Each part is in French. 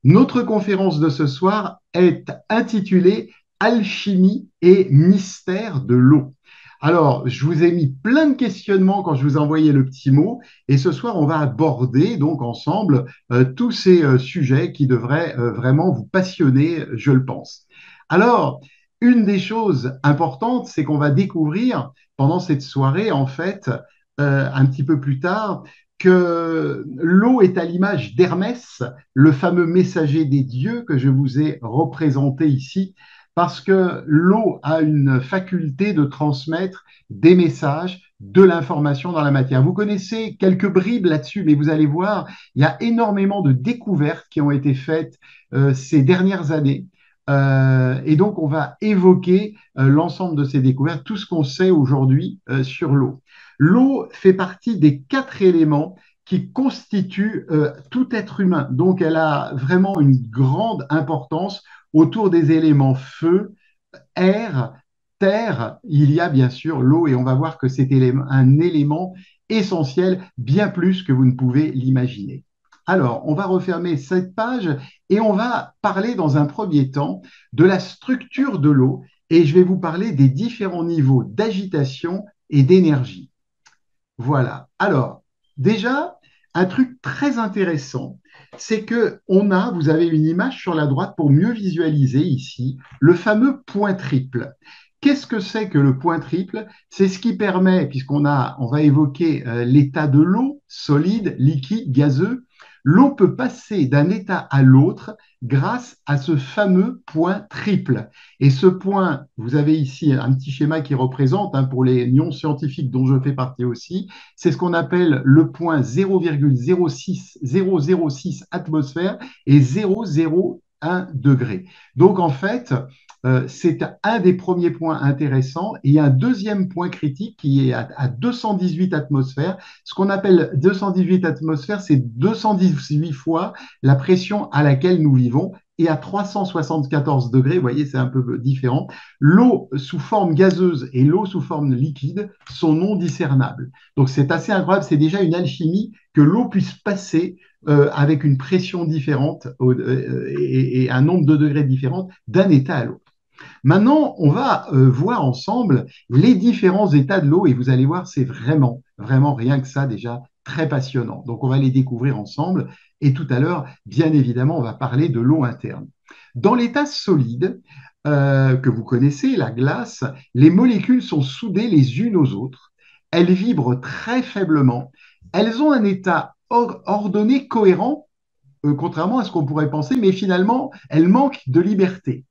Notre conférence de ce soir est intitulée Alchimie et mystère de l'eau. Alors, je vous ai mis plein de questionnements quand je vous ai envoyé le petit mot, et ce soir, on va aborder donc ensemble tous ces sujets qui devraient vraiment vous passionner, je le pense. Alors, une des choses importantes, c'est qu'on va découvrir pendant cette soirée, en fait, un petit peu plus tard, que l'eau est à l'image d'Hermès, le fameux messager des dieux que je vous ai représenté ici, parce que l'eau a une faculté de transmettre des messages, de l'information dans la matière. Vous connaissez quelques bribes là-dessus, mais vous allez voir, il y a énormément de découvertes qui ont été faites ces dernières années. Et donc, on va évoquer l'ensemble de ces découvertes, tout ce qu'on sait aujourd'hui sur l'eau. L'eau fait partie des 4 éléments qui constituent tout être humain. Donc, elle a vraiment une grande importance autour des éléments feu, air, terre. Il y a bien sûr l'eau et on va voir que c'est un élément essentiel, bien plus que vous ne pouvez l'imaginer. Alors, on va refermer cette page et on va parler dans un premier temps de la structure de l'eau et je vais vous parler des différents niveaux d'agitation et d'énergie. Voilà. Alors, déjà, un truc très intéressant, c'est que vous avez une image sur la droite pour mieux visualiser ici, le fameux point triple. Qu'est-ce que c'est que le point triple? C'est ce qui permet, on va évoquer l'état de l'eau, solide, liquide, gazeux. L'eau peut passer d'un état à l'autre grâce à ce fameux point triple. Et ce point, vous avez ici un petit schéma qui représente, pour les non-scientifiques dont je fais partie aussi, c'est ce qu'on appelle le point 0,006 atmosphère et 0,01 degré. Donc en fait, c'est un des premiers points intéressants. Et il y a un deuxième point critique qui est à 218 atmosphères. Ce qu'on appelle 218 atmosphères, c'est 218 fois la pression à laquelle nous vivons. Et à 374 degrés, vous voyez, c'est un peu différent. L'eau sous forme gazeuse et l'eau sous forme liquide sont non discernables. Donc c'est assez incroyable, c'est déjà une alchimie que l'eau puisse passer avec une pression différente et un nombre de degrés différents d'un état à l'autre. Maintenant, on va voir ensemble les différents états de l'eau et vous allez voir, c'est vraiment, vraiment rien que ça déjà très passionnant. Donc, on va les découvrir ensemble et tout à l'heure, bien évidemment, on va parler de l'eau interne. Dans l'état solide, que vous connaissez, la glace, les molécules sont soudées les unes aux autres. Elles vibrent très faiblement. Elles ont un état ordonné, cohérent, contrairement à ce qu'on pourrait penser, mais finalement, elles manquent de liberté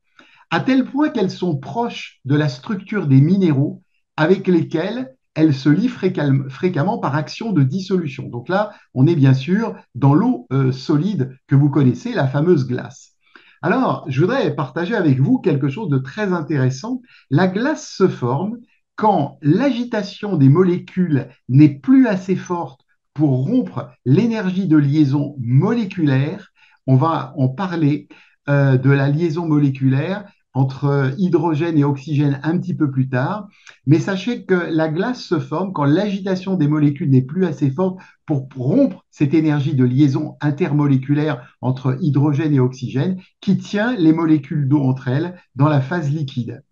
à tel point qu'elles sont proches de la structure des minéraux avec lesquels elles se lient fréquemment par action de dissolution. Donc là, on est bien sûr dans l'eau solide que vous connaissez, la fameuse glace. Alors, je voudrais partager avec vous quelque chose de très intéressant. La glace se forme quand l'agitation des molécules n'est plus assez forte pour rompre l'énergie de liaison moléculaire. On va en parler de la liaison moléculaire entre hydrogène et oxygène un petit peu plus tard. Mais sachez que la glace se forme quand l'agitation des molécules n'est plus assez forte pour rompre cette énergie de liaison intermoléculaire entre hydrogène et oxygène qui tient les molécules d'eau entre elles dans la phase liquide.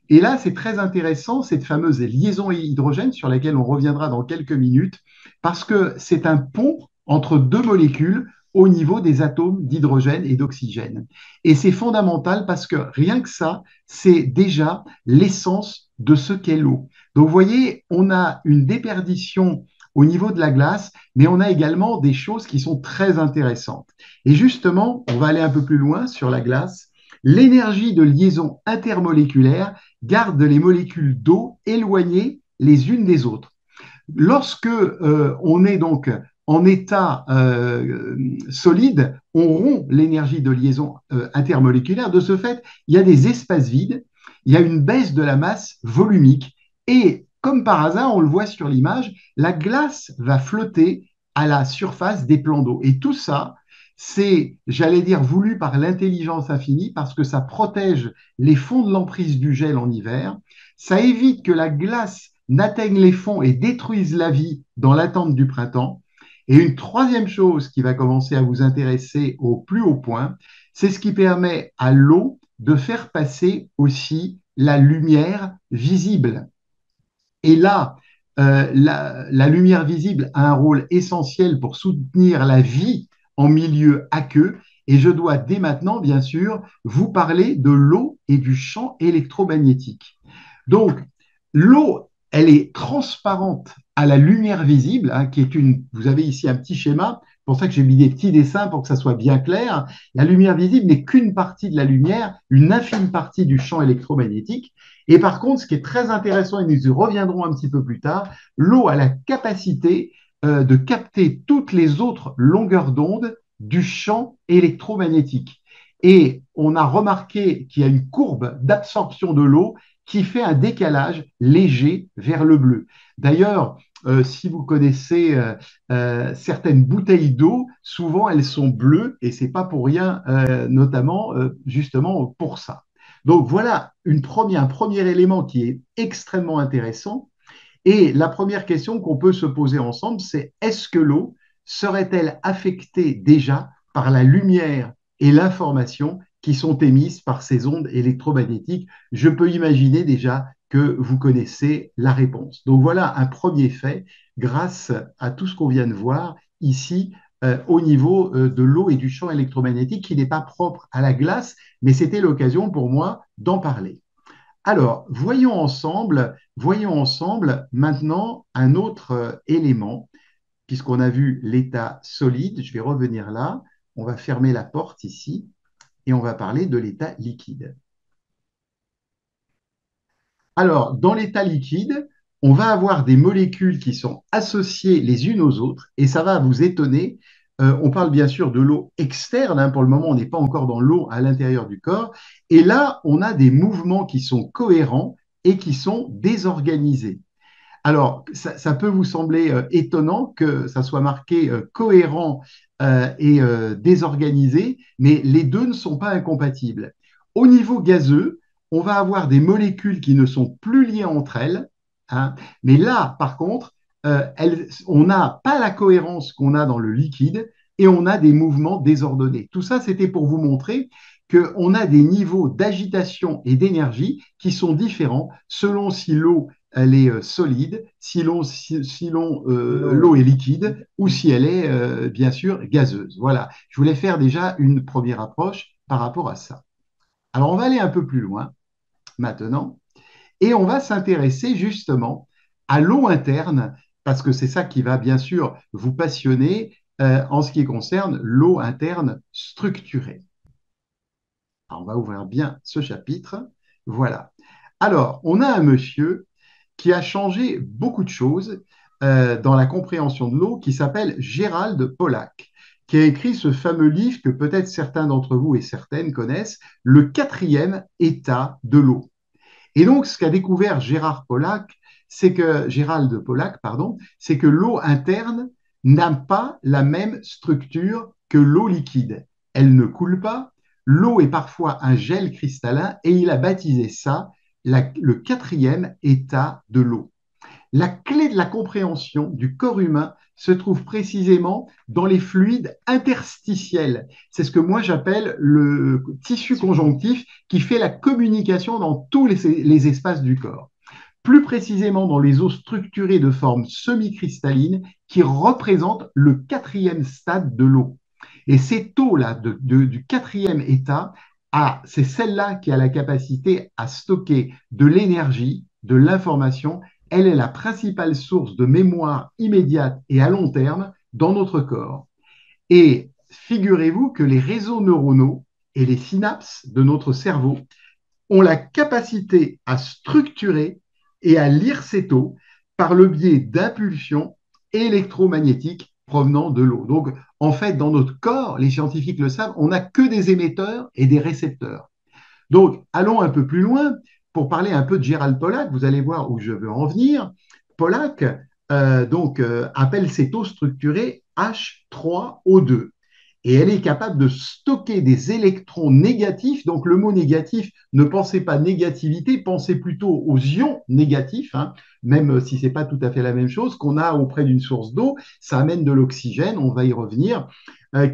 Et là, c'est très intéressant, cette fameuse liaison hydrogène sur laquelle on reviendra dans quelques minutes, parce que c'est un pont entre deux molécules au niveau des atomes d'hydrogène et d'oxygène. Et c'est fondamental parce que rien que ça, c'est déjà l'essence de ce qu'est l'eau. Donc, vous voyez, on a une déperdition au niveau de la glace, mais on a également des choses qui sont très intéressantes. Et justement, on va aller un peu plus loin sur la glace. L'énergie de liaison intermoléculaire garde les molécules d'eau éloignées les unes des autres. Lorsque on est donc en état solide, on rompt l'énergie de liaison intermoléculaire. De ce fait, il y a des espaces vides, il y a une baisse de la masse volumique et comme par hasard, on le voit sur l'image, la glace va flotter à la surface des plans d'eau. Et tout ça, c'est, j'allais dire, voulu par l'intelligence infinie parce que ça protège les fonds de l'emprise du gel en hiver, ça évite que la glace n'atteignent les fonds et détruisent la vie dans l'attente du printemps. Et une troisième chose qui va commencer à vous intéresser au plus haut point, c'est ce qui permet à l'eau de faire passer aussi la lumière visible. Et là, la lumière visible a un rôle essentiel pour soutenir la vie en milieu aqueux. Et je dois dès maintenant, bien sûr, vous parler de l'eau et du champ électromagnétique. Donc, l'eau, elle est transparente à la lumière visible, hein, qui est une. Vous avez ici un petit schéma, c'est pour ça que j'ai mis des petits dessins pour que ça soit bien clair. La lumière visible n'est qu'une partie de la lumière, une infime partie du champ électromagnétique. Et par contre, ce qui est très intéressant, et nous y reviendrons un petit peu plus tard, l'eau a la capacité de capter toutes les autres longueurs d'onde du champ électromagnétique. Et on a remarqué qu'il y a une courbe d'absorption de l'eau qui fait un décalage léger vers le bleu. D'ailleurs, si vous connaissez certaines bouteilles d'eau, souvent elles sont bleues et c'est pas pour rien, notamment justement pour ça. Donc voilà un premier élément qui est extrêmement intéressant. Et la première question qu'on peut se poser ensemble, c'est est-ce que l'eau serait-elle affectée déjà par la lumière et l'information qui sont émises par ces ondes électromagnétiques? Je peux imaginer déjà que vous connaissez la réponse. Donc voilà un premier fait grâce à tout ce qu'on vient de voir ici au niveau de l'eau et du champ électromagnétique qui n'est pas propre à la glace, mais c'était l'occasion pour moi d'en parler. Alors, voyons ensemble maintenant un autre élément, puisqu'on a vu l'état solide. Je vais revenir là. On va fermer la porte ici et on va parler de l'état liquide. Alors, dans l'état liquide, on va avoir des molécules qui sont associées les unes aux autres et ça va vous étonner. On parle bien sûr de l'eau externe, hein, pour le moment, on n'est pas encore dans l'eau à l'intérieur du corps. Et là, on a des mouvements qui sont cohérents et qui sont désorganisés. Alors, ça peut vous sembler étonnant que ça soit marqué cohérent et désorganisé, mais les deux ne sont pas incompatibles. Au niveau gazeux, on va avoir des molécules qui ne sont plus liées entre elles, hein, mais là, par contre, on n'a pas la cohérence qu'on a dans le liquide et on a des mouvements désordonnés. Tout ça, c'était pour vous montrer qu'on a des niveaux d'agitation et d'énergie qui sont différents selon si l'eau elle est solide, si l'eau est liquide ou si elle est bien sûr gazeuse. Voilà, je voulais faire déjà une première approche par rapport à ça. Alors on va aller un peu plus loin maintenant et on va s'intéresser justement à l'eau interne parce que c'est ça qui va bien sûr vous passionner en ce qui concerne l'eau interne structurée. Alors, on va ouvrir bien ce chapitre. Voilà. Alors, on a un monsieur qui a changé beaucoup de choses dans la compréhension de l'eau, qui s'appelle Gérald Pollack, qui a écrit ce fameux livre que peut-être certains d'entre vous et certaines connaissent, Le quatrième état de l'eau. Et donc, ce qu'a découvert Gérald Pollack, pardon, c'est que l'eau interne n'a pas la même structure que l'eau liquide. Elle ne coule pas. L'eau est parfois un gel cristallin et il a baptisé ça le quatrième état de l'eau. La clé de la compréhension du corps humain se trouve précisément dans les fluides interstitiels. C'est ce que moi j'appelle le tissu conjonctif qui fait la communication dans tous les espaces du corps. Plus précisément dans les os structurés de forme semi-cristalline qui représentent le quatrième stade de l'eau. Et cette eau-là du quatrième état, c'est celle-là qui a la capacité à stocker de l'énergie, de l'information. Elle est la principale source de mémoire immédiate et à long terme dans notre corps. Et figurez-vous que les réseaux neuronaux et les synapses de notre cerveau ont la capacité à structurer et à lire cette eau par le biais d'impulsions électromagnétiques provenant de l'eau. Donc, en fait, dans notre corps, les scientifiques le savent, on n'a que des émetteurs et des récepteurs. Donc, allons un peu plus loin pour parler un peu de Gérald Pollack. Vous allez voir où je veux en venir. Pollack appelle cette eau structurée H3O2. et elle est capable de stocker des électrons négatifs. Donc le mot négatif, ne pensez pas négativité, pensez plutôt aux ions négatifs, hein, même si ce n'est pas tout à fait la même chose, qu'on a auprès d'une source d'eau. Ça amène de l'oxygène, on va y revenir,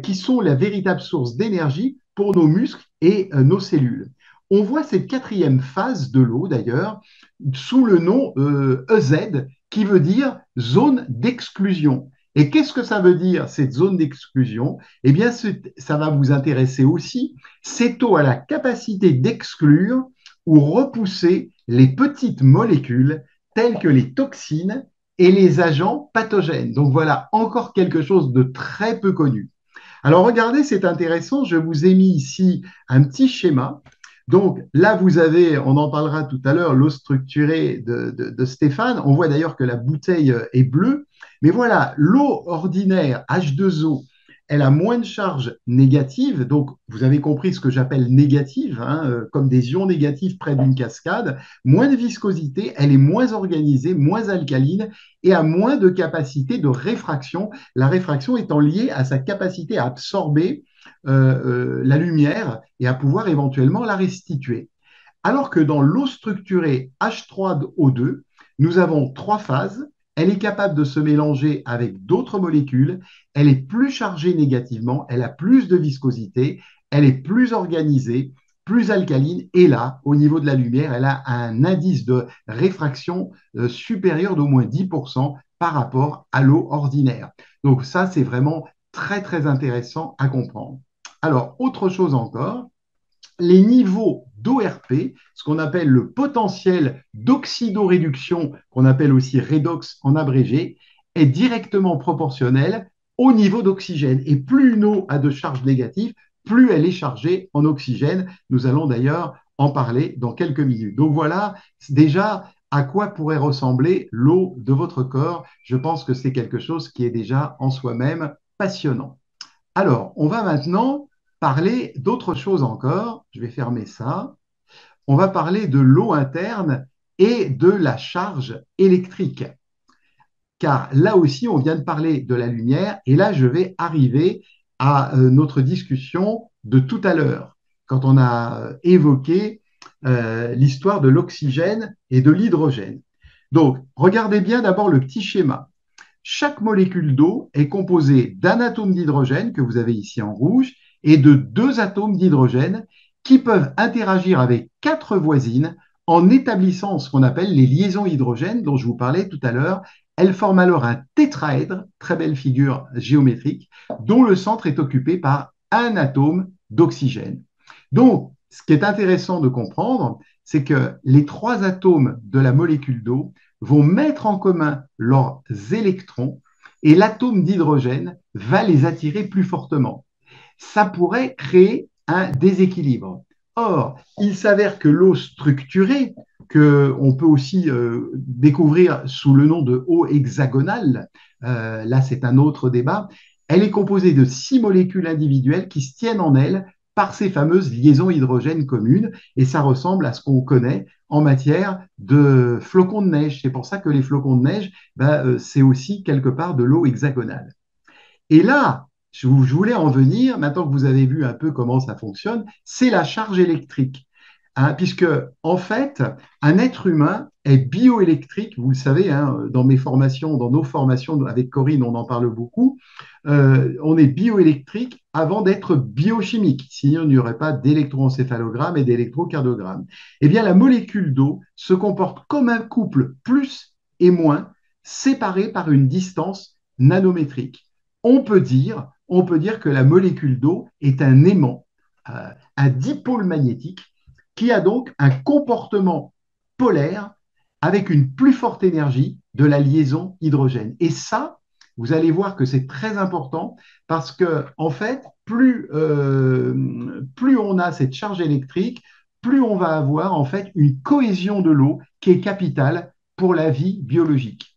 qui sont la véritable source d'énergie pour nos muscles et nos cellules. On voit cette quatrième phase de l'eau, d'ailleurs, sous le nom EZ, qui veut dire zone d'exclusion. Et qu'est-ce que ça veut dire, cette zone d'exclusion? Eh bien, ça va vous intéresser aussi. Cette eau a la capacité d'exclure ou repousser les petites molécules telles que les toxines et les agents pathogènes. Donc voilà, encore quelque chose de très peu connu. Alors regardez, c'est intéressant, je vous ai mis ici un petit schéma. Donc là, vous avez, on en parlera tout à l'heure, l'eau structurée de Stéphane. On voit d'ailleurs que la bouteille est bleue. Mais voilà, l'eau ordinaire H2O, elle a moins de charge négative. Donc vous avez compris ce que j'appelle négative, hein, comme des ions négatifs près d'une cascade. Moins de viscosité, elle est moins organisée, moins alcaline et a moins de capacité de réfraction, la réfraction étant liée à sa capacité à absorber la lumière et à pouvoir éventuellement la restituer. Alors que dans l'eau structurée H3O2, nous avons trois phases. Elle est capable de se mélanger avec d'autres molécules. Elle est plus chargée négativement. Elle a plus de viscosité. Elle est plus organisée, plus alcaline. Et là, au niveau de la lumière, elle a un indice de réfraction supérieur d'au moins 10% par rapport à l'eau ordinaire. Donc ça, c'est vraiment très, très intéressant à comprendre. Alors, autre chose encore, les niveaux d'ORP, ce qu'on appelle le potentiel d'oxydoréduction, qu'on appelle aussi redox en abrégé, est directement proportionnel au niveau d'oxygène. Et plus une eau a de charge négative, plus elle est chargée en oxygène. Nous allons d'ailleurs en parler dans quelques minutes. Donc voilà déjà à quoi pourrait ressembler l'eau de votre corps. Je pense que c'est quelque chose qui est déjà en soi-même passionnant. Alors, on va maintenant parler d'autre chose encore. Je vais fermer ça. On va parler de l'eau interne et de la charge électrique. Car là aussi, on vient de parler de la lumière et là, je vais arriver à notre discussion de tout à l'heure, quand on a évoqué l'histoire de l'oxygène et de l'hydrogène. Donc, regardez bien d'abord le petit schéma. Chaque molécule d'eau est composée d'un atome d'hydrogène, que vous avez ici en rouge, et de deux atomes d'hydrogène qui peuvent interagir avec quatre voisines en établissant ce qu'on appelle les liaisons hydrogènes dont je vous parlais tout à l'heure. Elles forment alors un tétraèdre, très belle figure géométrique, dont le centre est occupé par un atome d'oxygène. Donc, ce qui est intéressant de comprendre, c'est que les trois atomes de la molécule d'eau vont mettre en commun leurs électrons et l'atome d'hydrogène va les attirer plus fortement. Ça pourrait créer un déséquilibre. Or, il s'avère que l'eau structurée, qu'on peut aussi découvrir sous le nom de eau hexagonale, là c'est un autre débat, elle est composée de 6 molécules individuelles qui se tiennent en elles par ces fameuses liaisons hydrogènes communes, et ça ressemble à ce qu'on connaît en matière de flocons de neige. C'est pour ça que les flocons de neige, c'est aussi quelque part de l'eau hexagonale. Et là, je voulais en venir, maintenant que vous avez vu un peu comment ça fonctionne, c'est la charge électrique. Hein, puisque, en fait, un être humain est bioélectrique. Vous le savez, hein, dans mes formations, dans nos formations avec Corinne, on en parle beaucoup. On est bioélectrique avant d'être biochimique. Sinon, il n'y aurait pas d'électroencéphalogramme et d'électrocardiogramme. Eh bien, la molécule d'eau se comporte comme un couple plus et moins séparés par une distance nanométrique. On peut dire que la molécule d'eau est un aimant, un dipôle magnétique qui a donc un comportement polaire avec une plus forte énergie de la liaison hydrogène. Et ça, vous allez voir que c'est très important parce que, en fait, plus on a cette charge électrique, plus on va avoir en fait une cohésion de l'eau qui est capitale pour la vie biologique.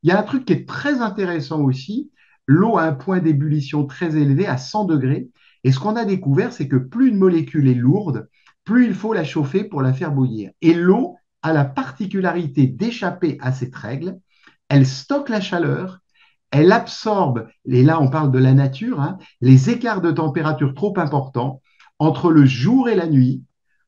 Il y a un truc qui est très intéressant aussi. L'eau a un point d'ébullition très élevé à 100 degrés. Et ce qu'on a découvert, c'est que plus une molécule est lourde, plus il faut la chauffer pour la faire bouillir. Et l'eau a la particularité d'échapper à cette règle. Elle stocke la chaleur, elle absorbe, et là on parle de la nature, hein, les écarts de température trop importants entre le jour et la nuit,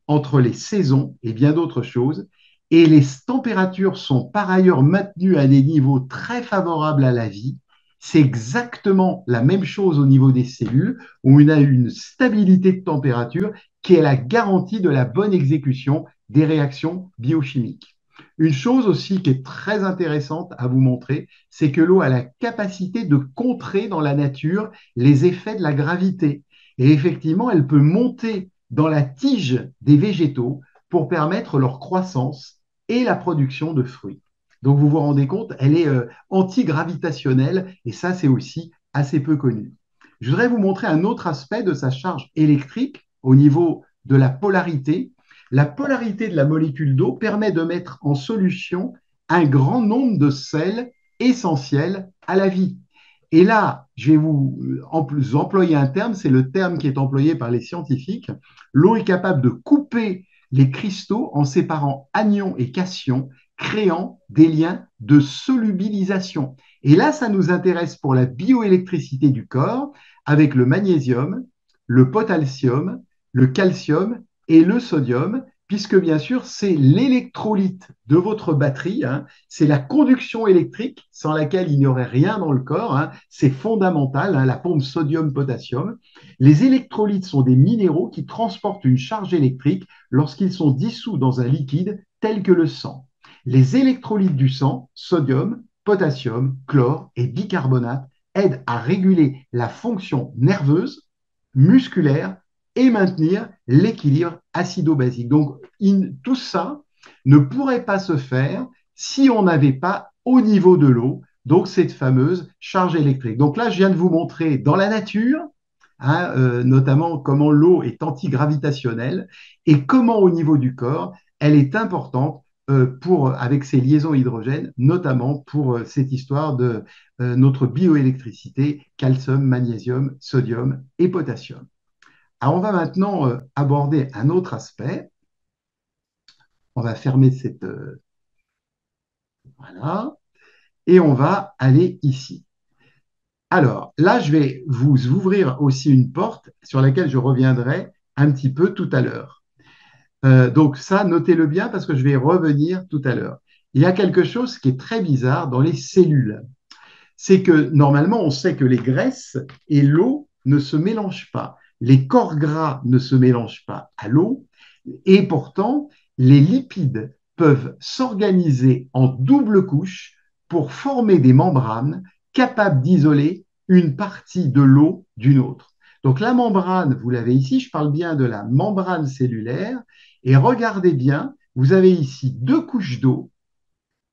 entre les saisons et bien d'autres choses. Et les températures sont par ailleurs maintenues à des niveaux très favorables à la vie. C'est exactement la même chose au niveau des cellules, où on a une stabilité de température qui est la garantie de la bonne exécution des réactions biochimiques. Une chose aussi qui est très intéressante à vous montrer, c'est que l'eau a la capacité de contrer dans la nature les effets de la gravité. Et effectivement, elle peut monter dans la tige des végétaux pour permettre leur croissance et la production de fruits. Donc vous vous rendez compte, elle est antigravitationnelle et ça c'est aussi assez peu connu. Je voudrais vous montrer un autre aspect de sa charge électrique au niveau de la polarité. La polarité de la molécule d'eau permet de mettre en solution un grand nombre de sels essentiels à la vie. Et là, je vais vous employer un terme, c'est le terme qui est employé par les scientifiques. L'eau est capable de couper les cristaux en séparant anions et cations, créant des liens de solubilisation. Et là, ça nous intéresse pour la bioélectricité du corps avec le magnésium, le potassium, le calcium et le sodium, puisque bien sûr, c'est l'électrolyte de votre batterie, hein, c'est la conduction électrique sans laquelle il n'y aurait rien dans le corps, hein, c'est fondamental, hein, la pompe sodium-potassium. Les électrolytes sont des minéraux qui transportent une charge électrique lorsqu'ils sont dissous dans un liquide tel que le sang. Les électrolytes du sang, sodium, potassium, chlore et bicarbonate, aident à réguler la fonction nerveuse, musculaire et maintenir l'équilibre acido-basique. Donc, tout ça ne pourrait pas se faire si on n'avait pas au niveau de l'eau, donc cette fameuse charge électrique. Donc là, je viens de vous montrer dans la nature, hein, notamment comment l'eau est antigravitationnelle et comment au niveau du corps, elle est importante avec ses liaisons hydrogènes, notamment pour cette histoire de notre bioélectricité, calcium, magnésium, sodium et potassium. Alors, on va maintenant aborder un autre aspect. On va fermer cette. Voilà. Et on va aller ici. Alors, là, je vais vous ouvrir aussi une porte sur laquelle je reviendrai un petit peu tout à l'heure. Donc, ça, notez-le bien parce que je vais revenir tout à l'heure. Il y a quelque chose qui est très bizarre dans les cellules. C'est que normalement, on sait que les graisses et l'eau ne se mélangent pas. Les corps gras ne se mélangent pas à l'eau. Et pourtant, les lipides peuvent s'organiser en double couche pour former des membranes capables d'isoler une partie de l'eau d'une autre. Donc la membrane, vous l'avez ici, je parle bien de la membrane cellulaire. Et regardez bien, vous avez ici deux couches d'eau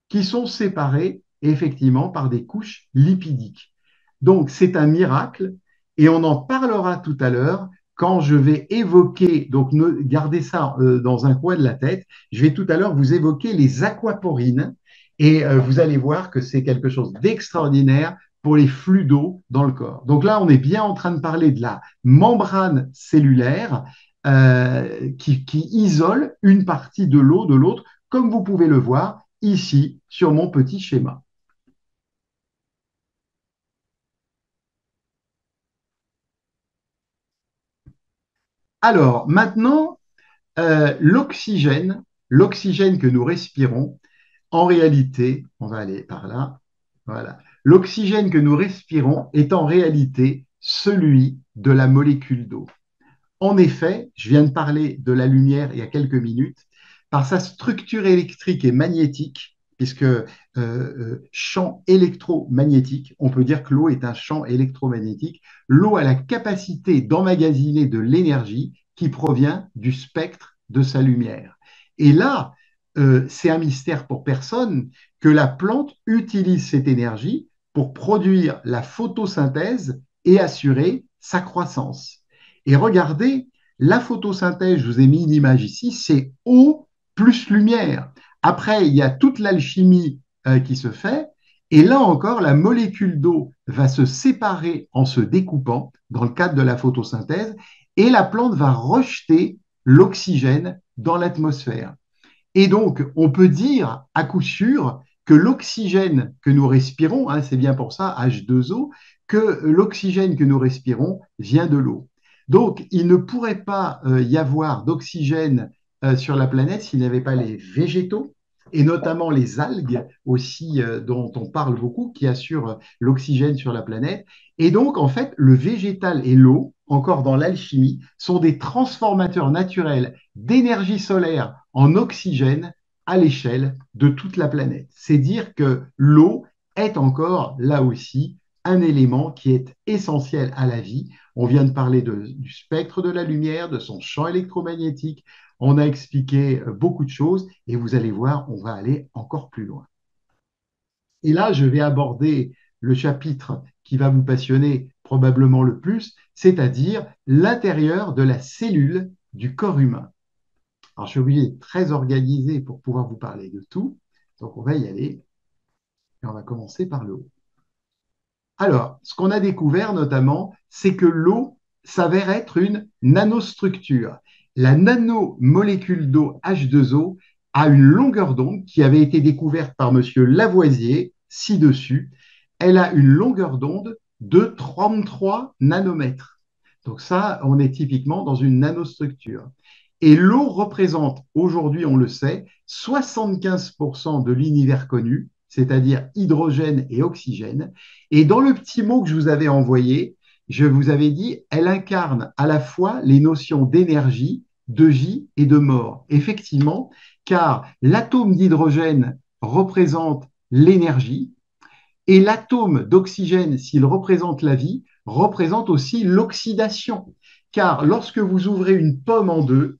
qui sont séparées effectivement par des couches lipidiques. Donc c'est un miracle et on en parlera tout à l'heure quand je vais évoquer, donc gardez ça dans un coin de la tête, je vais tout à l'heure vous évoquer les aquaporines et vous allez voir que c'est quelque chose d'extraordinaire pour les flux d'eau dans le corps. Donc là, on est bien en train de parler de la membrane cellulaire qui isole une partie de l'eau de l'autre, comme vous pouvez le voir ici sur mon petit schéma. Alors maintenant, l'oxygène que nous respirons, en réalité, on va aller par là, voilà, l'oxygène que nous respirons est en réalité celui de la molécule d'eau. En effet, je viens de parler de la lumière il y a quelques minutes, par sa structure électrique et magnétique, puisque champ électromagnétique, on peut dire que l'eau est un champ électromagnétique, l'eau a la capacité d'emmagasiner de l'énergie qui provient du spectre de sa lumière. Et là, c'est un mystère pour personne que la plante utilise cette énergie pour produire la photosynthèse et assurer sa croissance. Et regardez, la photosynthèse, je vous ai mis une image ici, c'est eau plus lumière. Après, il y a toute l'alchimie qui se fait. Et là encore, la molécule d'eau va se séparer en se découpant dans le cadre de la photosynthèse et la plante va rejeter l'oxygène dans l'atmosphère. Et donc, on peut dire à coup sûr que l'oxygène que nous respirons, hein, c'est bien pour ça H2O, que l'oxygène que nous respirons vient de l'eau. Donc, il ne pourrait pas y avoir d'oxygène sur la planète s'il n'y avait pas les végétaux, et notamment les algues aussi, dont on parle beaucoup, qui assurent l'oxygène sur la planète. Et donc, en fait, le végétal et l'eau, encore dans l'alchimie, sont des transformateurs naturels d'énergie solaire en oxygène à l'échelle de toute la planète. C'est dire que l'eau est encore, là aussi, un élément qui est essentiel à la vie. On vient de parler du spectre de la lumière, de son champ électromagnétique. On a expliqué beaucoup de choses et vous allez voir, on va aller encore plus loin. Et là, je vais aborder le chapitre qui va vous passionner probablement le plus, c'est-à-dire l'intérieur de la cellule du corps humain. Alors, je suis obligé d'être très organisé pour pouvoir vous parler de tout. Donc, on va y aller et on va commencer par le haut. Alors, ce qu'on a découvert notamment, c'est que l'eau s'avère être une nanostructure. La nanomolécule d'eau H2O a une longueur d'onde qui avait été découverte par M. Lavoisier, ci-dessus. Elle a une longueur d'onde de 33 nanomètres. Donc ça, on est typiquement dans une nanostructure. Et l'eau représente, aujourd'hui on le sait, 75% de l'univers connu, c'est-à-dire hydrogène et oxygène. Et dans le petit mot que je vous avais envoyé, je vous avais dit, elle incarne à la fois les notions d'énergie, de vie et de mort. Effectivement, car l'atome d'hydrogène représente l'énergie et l'atome d'oxygène, s'il représente la vie, représente aussi l'oxydation. Car lorsque vous ouvrez une pomme en deux,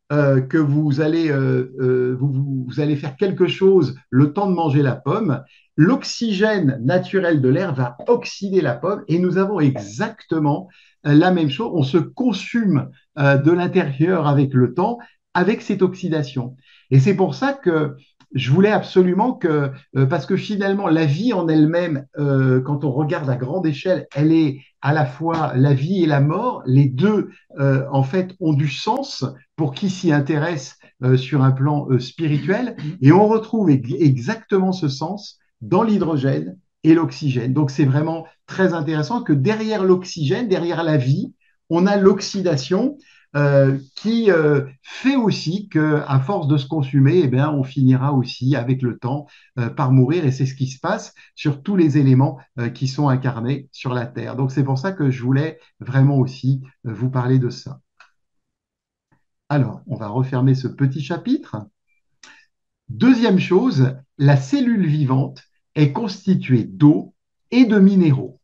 que vous allez faire quelque chose le temps de manger la pomme, l'oxygène naturel de l'air va oxyder la pomme et nous avons exactement la même chose. On se consume de l'intérieur avec le temps, avec cette oxydation. Et c'est pour ça que je voulais absolument que, parce que finalement, la vie en elle-même, quand on regarde à grande échelle, elle est à la fois la vie et la mort. Les deux, en fait, ont du sens pour qui s'y intéresse sur un plan spirituel. Et on retrouve exactement ce sens dans l'hydrogène et l'oxygène. Donc c'est vraiment très intéressant que derrière l'oxygène, derrière la vie, on a l'oxydation qui fait aussi qu'à force de se consumer, eh bien, on finira aussi avec le temps par mourir. Et c'est ce qui se passe sur tous les éléments qui sont incarnés sur la Terre. Donc c'est pour ça que je voulais vraiment aussi vous parler de ça. Alors, on va refermer ce petit chapitre. Deuxième chose, la cellule vivante est constituée d'eau et de minéraux.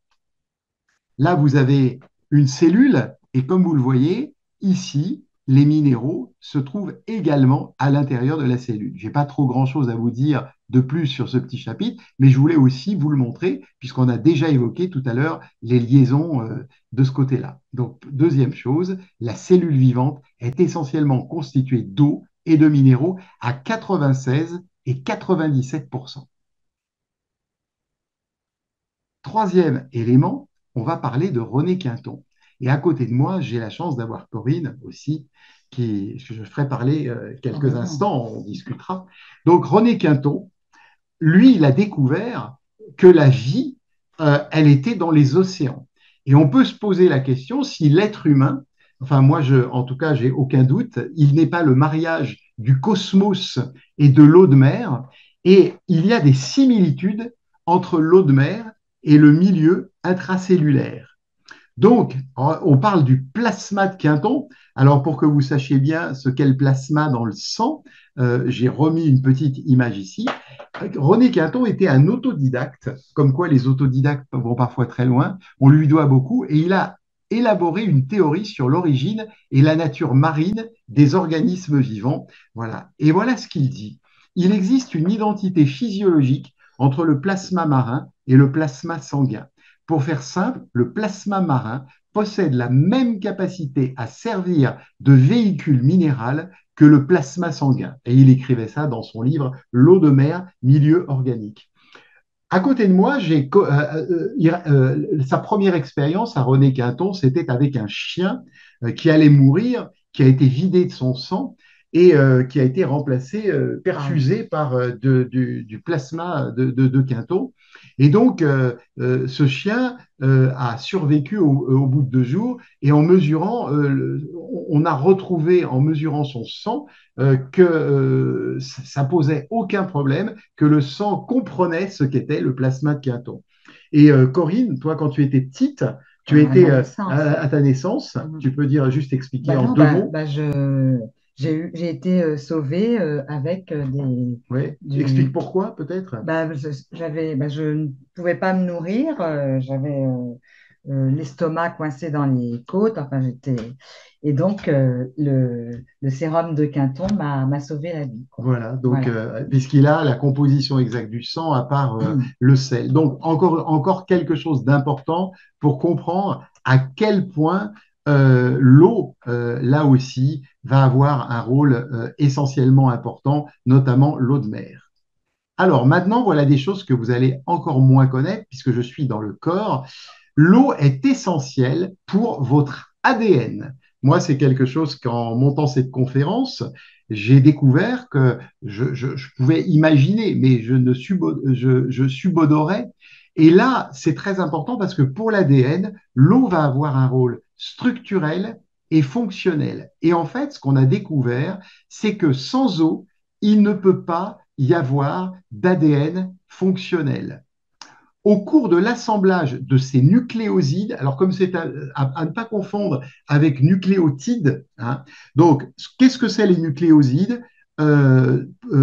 Là, vous avez une cellule et comme vous le voyez, ici, les minéraux se trouvent également à l'intérieur de la cellule. Je n'ai pas trop grand-chose à vous dire de plus sur ce petit chapitre, mais je voulais aussi vous le montrer, puisqu'on a déjà évoqué tout à l'heure les liaisons de ce côté-là. Donc, deuxième chose, la cellule vivante est essentiellement constituée d'eau et de minéraux à 96 et 97%. Troisième élément, on va parler de René Quinton. Et à côté de moi, j'ai la chance d'avoir Corinne aussi, que je ferai parler quelques instants, on discutera. Donc René Quinton, lui, il a découvert que la vie, elle était dans les océans. Et on peut se poser la question si l'être humain, enfin moi, en tout cas, j'ai aucun doute, il n'est pas le mariage du cosmos et de l'eau de mer. Et il y a des similitudes entre l'eau de mer et le milieu intracellulaire. Donc, on parle du plasma de Quinton. Alors, pour que vous sachiez bien ce qu'est le plasma dans le sang, j'ai remis une petite image ici. René Quinton était un autodidacte, comme quoi les autodidactes vont parfois très loin. On lui doit beaucoup et il a élaboré une théorie sur l'origine et la nature marine des organismes vivants. Voilà. Et voilà ce qu'il dit. Il existe une identité physiologique entre le plasma marin et le plasma sanguin. Pour faire simple, le plasma marin possède la même capacité à servir de véhicule minéral que le plasma sanguin. Et il écrivait ça dans son livre L'eau de mer, milieu organique. À côté de moi, sa première expérience à René Quinton, c'était avec un chien qui allait mourir, qui a été vidé de son sang. et qui a été remplacé, Ah oui. perfusé par du plasma de Quinton. Et donc, ce chien a survécu au bout de 2 jours et en mesurant, on a retrouvé en mesurant son sang que ça posait aucun problème, que le sang comprenait ce qu'était le plasma de Quinton. Et Corinne, toi, quand tu étais petite, tu À étais ma naissance. à ta naissance, Mhm. tu peux dire juste expliquer Bah en non, deux mots. j'ai été sauvée avec Ouais. Explique du, pourquoi, peut-être. je ne pouvais pas me nourrir, j'avais l'estomac coincé dans les côtes, enfin et donc le sérum de Quinton m'a sauvé la vie, quoi. Voilà, donc Voilà. puisqu'il a la composition exacte du sang à part le sel. Donc encore quelque chose d'important pour comprendre à quel point l'eau, là aussi, va avoir un rôle essentiellement important, notamment l'eau de mer. Alors maintenant, voilà des choses que vous allez encore moins connaître puisque je suis dans le corps. L'eau est essentielle pour votre ADN. Moi, c'est quelque chose qu'en montant cette conférence, j'ai découvert que je pouvais imaginer, mais je subodorais. Et là, c'est très important parce que pour l'ADN, l'eau va avoir un rôle structurel et fonctionnel. Et en fait, ce qu'on a découvert, c'est que sans eau, il ne peut pas y avoir d'ADN fonctionnel. Au cours de l'assemblage de ces nucléosides, alors comme c'est à ne pas confondre avec nucléotides, hein, donc qu'est-ce que c'est les nucléosides?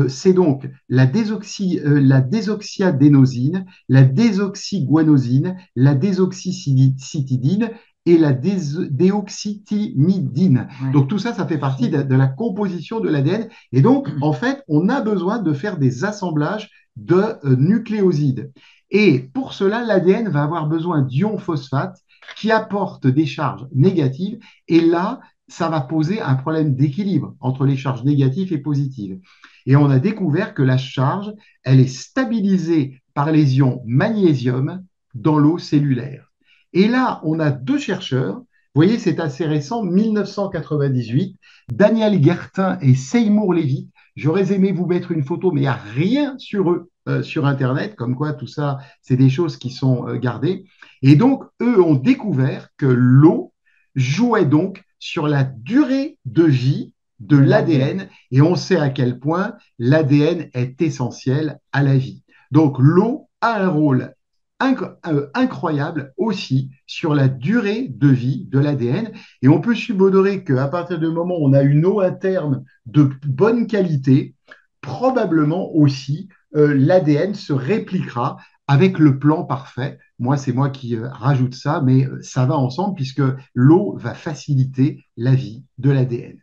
C'est donc la désoxyadénosine, la désoxyguanosine, la désoxycitidine et la déoxythymidine. Ouais. Donc tout ça, ça fait partie de la composition de l'ADN. Et donc, en fait, on a besoin de faire des assemblages de nucléosides. Et pour cela, l'ADN va avoir besoin d'ions phosphate qui apportent des charges négatives. Et là, ça va poser un problème d'équilibre entre les charges négatives et positives. Et on a découvert que la charge, elle est stabilisée par les ions magnésium dans l'eau cellulaire. Et là, on a deux chercheurs, vous voyez, c'est assez récent, 1998, Daniel Guertin et Seymour Levitt. J'aurais aimé vous mettre une photo, mais il n'y a rien sur eux sur Internet, comme quoi tout ça, c'est des choses qui sont gardées. Et donc, eux ont découvert que l'eau jouait donc sur la durée de vie de De l'ADN. l'ADN, et on sait à quel point l'ADN est essentiel à la vie. Donc, l'eau a un rôle incroyable aussi sur la durée de vie de l'ADN. Et on peut subodorer qu'à partir du moment où on a une eau interne de bonne qualité, probablement aussi l'ADN se répliquera avec le plan parfait. Moi, c'est moi qui rajoute ça, mais ça va ensemble puisque l'eau va faciliter la vie de l'ADN.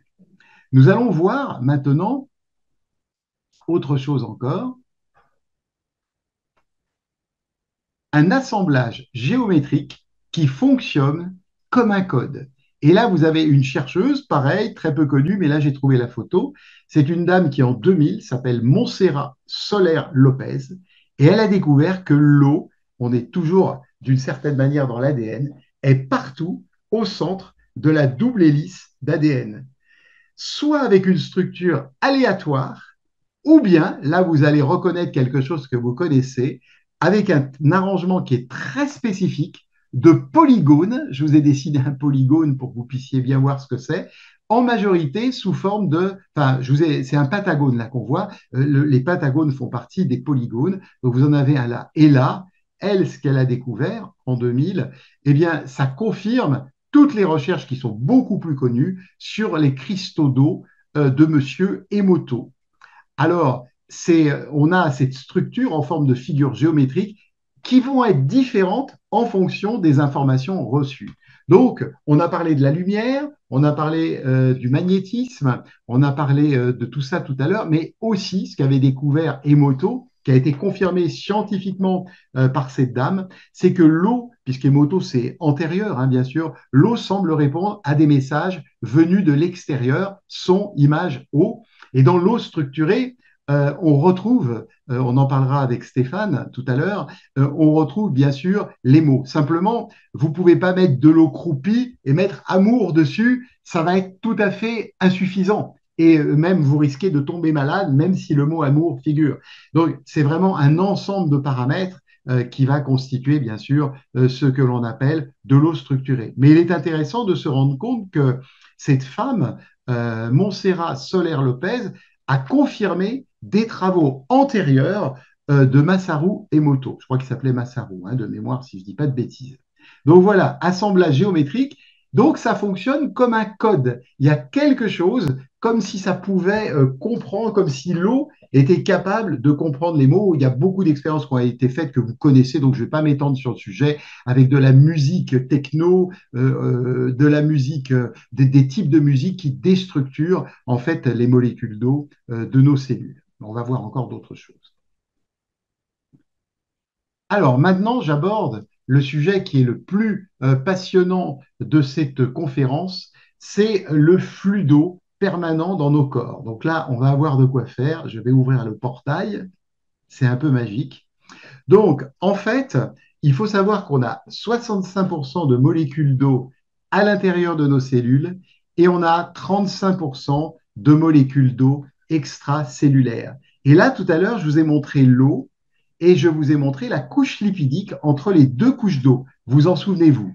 Nous allons voir maintenant autre chose encore, un assemblage géométrique qui fonctionne comme un code. Et là, vous avez une chercheuse, pareil, très peu connue, mais là, j'ai trouvé la photo. C'est une dame qui, en 2000, s'appelle Montserrat Soler Lopez, et elle a découvert que l'eau, on est toujours d'une certaine manière dans l'ADN, est partout au centre de la double hélice d'ADN, soit avec une structure aléatoire, ou bien, là, vous allez reconnaître quelque chose que vous connaissez, avec un arrangement qui est très spécifique de polygones. Je vous ai dessiné un polygone pour que vous puissiez bien voir ce que c'est. En majorité, sous forme de, enfin, c'est un pentagone là qu'on voit. Les pentagones font partie des polygones. Donc vous en avez un là et là. Elle, ce qu'elle a découvert en 2000, eh bien, ça confirme toutes les recherches qui sont beaucoup plus connues sur les cristaux d'eau de Monsieur Emoto. Alors, on a cette structure en forme de figures géométriques qui vont être différentes en fonction des informations reçues. Donc, on a parlé de la lumière, on a parlé du magnétisme, on a parlé de tout ça tout à l'heure, mais aussi ce qu'avait découvert Emoto, qui a été confirmé scientifiquement par cette dame, c'est que l'eau, puisqu'Emoto c'est antérieur, hein, bien sûr, l'eau semble répondre à des messages venus de l'extérieur, son, image, eau. Et dans l'eau structurée, on retrouve, on en parlera avec Stéphane tout à l'heure, on retrouve bien sûr les mots. Simplement, vous ne pouvez pas mettre de l'eau croupie et mettre amour dessus, ça va être tout à fait insuffisant. et même vous risquez de tomber malade, même si le mot amour figure. Donc, c'est vraiment un ensemble de paramètres qui va constituer, bien sûr, ce que l'on appelle de l'eau structurée. Mais il est intéressant de se rendre compte que cette femme, Montserrat Soler Lopez, a confirmé des travaux antérieurs de Masaru Emoto. Je crois qu'il s'appelait Masaru, hein, de mémoire, si je ne dis pas de bêtises. Donc voilà, assemblage géométrique. Donc ça fonctionne comme un code. Il y a quelque chose comme si ça pouvait comprendre, comme si l'eau était capable de comprendre les mots. Il y a beaucoup d'expériences qui ont été faites que vous connaissez, donc je ne vais pas m'étendre sur le sujet, avec de la musique techno, de la musique, des types de musique qui déstructurent en fait les molécules d'eau de nos cellules. On va voir encore d'autres choses. Alors maintenant, j'aborde le sujet qui est le plus passionnant de cette conférence, c'est le flux d'eau permanent dans nos corps. Donc là, on va avoir de quoi faire. Je vais ouvrir le portail. C'est un peu magique. Donc, en fait, il faut savoir qu'on a 65% de molécules d'eau à l'intérieur de nos cellules et on a 35% de molécules d'eau extracellulaires. Et là, tout à l'heure, je vous ai montré l'eau et je vous ai montré la couche lipidique entre les deux couches d'eau. Vous en souvenez-vous?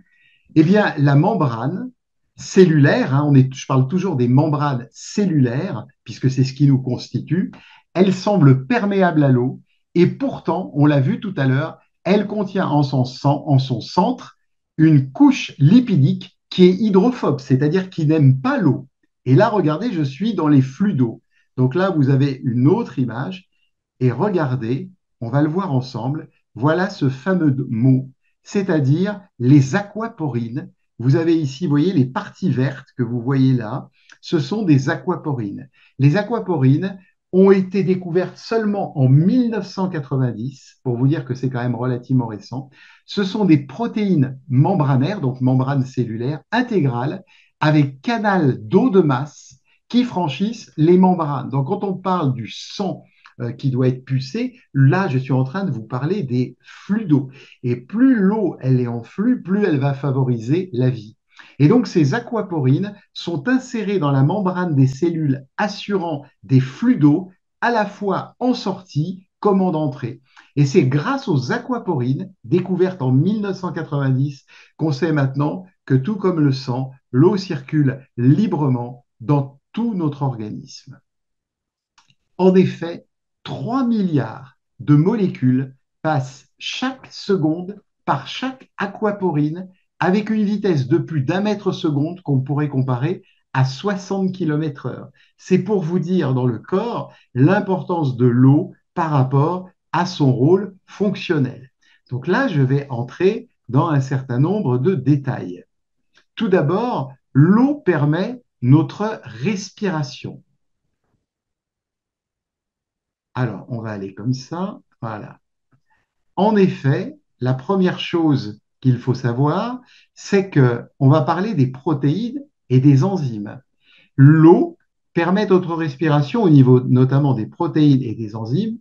Eh bien, la membrane cellulaire, hein, je parle toujours des membranes cellulaires, puisque c'est ce qui nous constitue, elle semble perméable à l'eau, et pourtant, on l'a vu tout à l'heure, elle contient en son centre une couche lipidique qui est hydrophobe, c'est-à-dire qui n'aime pas l'eau. Et là, regardez, je suis dans les flux d'eau. Donc là, vous avez une autre image, et regardez, on va le voir ensemble, voilà ce fameux mot, c'est-à-dire les aquaporines. Vous avez ici, vous voyez, les parties vertes que vous voyez là, ce sont des aquaporines. Les aquaporines ont été découvertes seulement en 1990, pour vous dire que c'est quand même relativement récent. Ce sont des protéines membranaires, donc membranes cellulaires intégrales, avec canal d'eau de masse qui franchissent les membranes. Donc quand on parle du sang qui doit être pucée, là je suis en train de vous parler des flux d'eau. Et plus l'eau elle est en flux, plus elle va favoriser la vie. Et donc ces aquaporines sont insérées dans la membrane des cellules assurant des flux d'eau à la fois en sortie comme en entrée. Et c'est grâce aux aquaporines, découvertes en 1990, qu'on sait maintenant que tout comme le sang, l'eau circule librement dans tout notre organisme. En effet, 3 milliards de molécules passent chaque seconde par chaque aquaporine avec une vitesse de plus d'1 mètre seconde qu'on pourrait comparer à 60 km/h. C'est pour vous dire dans le corps l'importance de l'eau par rapport à son rôle fonctionnel. Donc là, je vais entrer dans un certain nombre de détails. Tout d'abord, l'eau permet notre respiration. Alors, on va aller comme ça. Voilà. En effet, la première chose qu'il faut savoir, c'est que on va parler des protéines et des enzymes. L'eau permet notre respiration au niveau notamment des protéines et des enzymes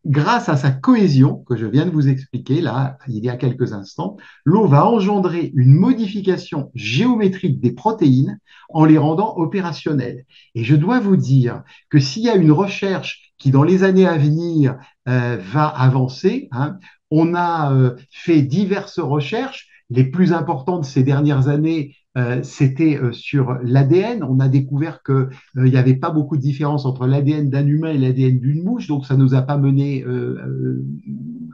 grâce à sa cohésion que je viens de vous expliquer là, il y a quelques instants. L'eau va engendrer une modification géométrique des protéines en les rendant opérationnelles. Et je dois vous dire que s'il y a une recherche qui, dans les années à venir, va avancer, hein, on a fait diverses recherches. Les plus importantes ces dernières années, c'était sur l'ADN. On a découvert qu'il n'y avait pas beaucoup de différence entre l'ADN d'un humain et l'ADN d'une mouche, donc ça ne nous a pas mené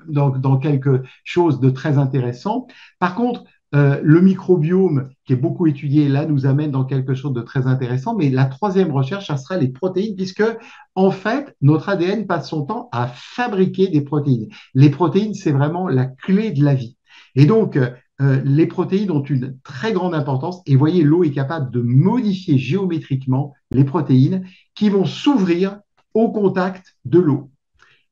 dans quelque chose de très intéressant. Par contre, le microbiome, qui est beaucoup étudié, là, nous amène dans quelque chose de très intéressant. Mais la troisième recherche, ça sera les protéines, puisque, en fait, notre ADN passe son temps à fabriquer des protéines. Les protéines, c'est vraiment la clé de la vie. Et donc, les protéines ont une très grande importance. Et voyez, l'eau est capable de modifier géométriquement les protéines qui vont s'ouvrir au contact de l'eau.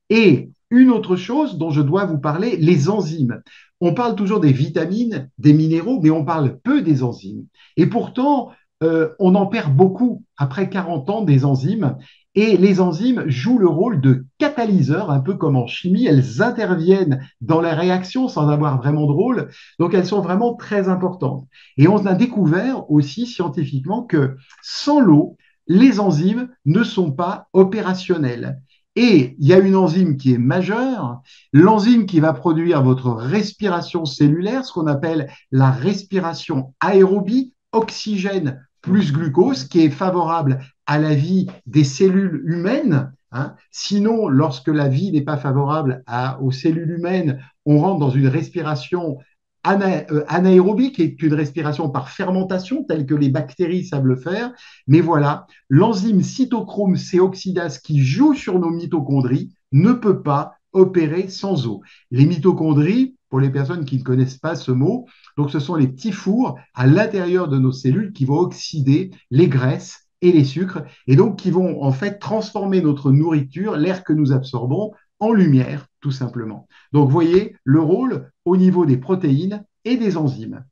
Et une autre chose dont je dois vous parler, les enzymes. On parle toujours des vitamines, des minéraux, mais on parle peu des enzymes. Et pourtant, on en perd beaucoup après 40 ans des enzymes. Et les enzymes jouent le rôle de catalyseur, un peu comme en chimie. Elles interviennent dans la réaction sans avoir vraiment de rôle. Donc, elles sont vraiment très importantes. Et on a découvert aussi scientifiquement que sans l'eau, les enzymes ne sont pas opérationnelles. Et il y a une enzyme qui est majeure, l'enzyme qui va produire votre respiration cellulaire, ce qu'on appelle la respiration aérobie, oxygène plus glucose, qui est favorable à la vie des cellules humaines. Hein. Sinon, lorsque la vie n'est pas favorable aux cellules humaines, on rentre dans une respiration anaérobie, qui est une respiration par fermentation, telle que les bactéries savent le faire. Mais voilà, l'enzyme cytochrome C oxydase qui joue sur nos mitochondries ne peut pas opérer sans eau. Les mitochondries, pour les personnes qui ne connaissent pas ce mot, donc ce sont les petits fours à l'intérieur de nos cellules qui vont oxyder les graisses et les sucres, et donc qui vont en fait transformer notre nourriture, l'air que nous absorbons, en lumière, tout simplement. Donc, vous voyez le rôle au niveau des protéines et des enzymes.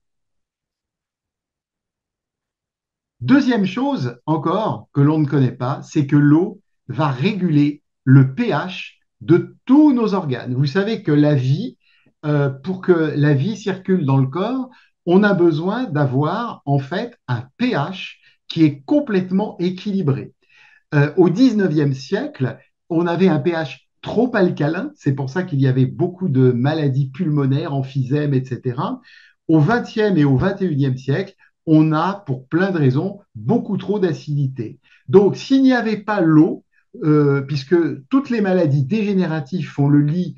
Deuxième chose encore que l'on ne connaît pas, c'est que l'eau va réguler le pH de tous nos organes. Vous savez que la vie, pour que la vie circule dans le corps, on a besoin d'avoir en fait un pH qui est complètement équilibré. Au 19e siècle, on avait un pH trop alcalin, c'est pour ça qu'il y avait beaucoup de maladies pulmonaires, emphysème, etc. Au 20e et au 21e siècle, on a, pour plein de raisons, beaucoup trop d'acidité. Donc, s'il n'y avait pas l'eau, puisque toutes les maladies dégénératives font le lit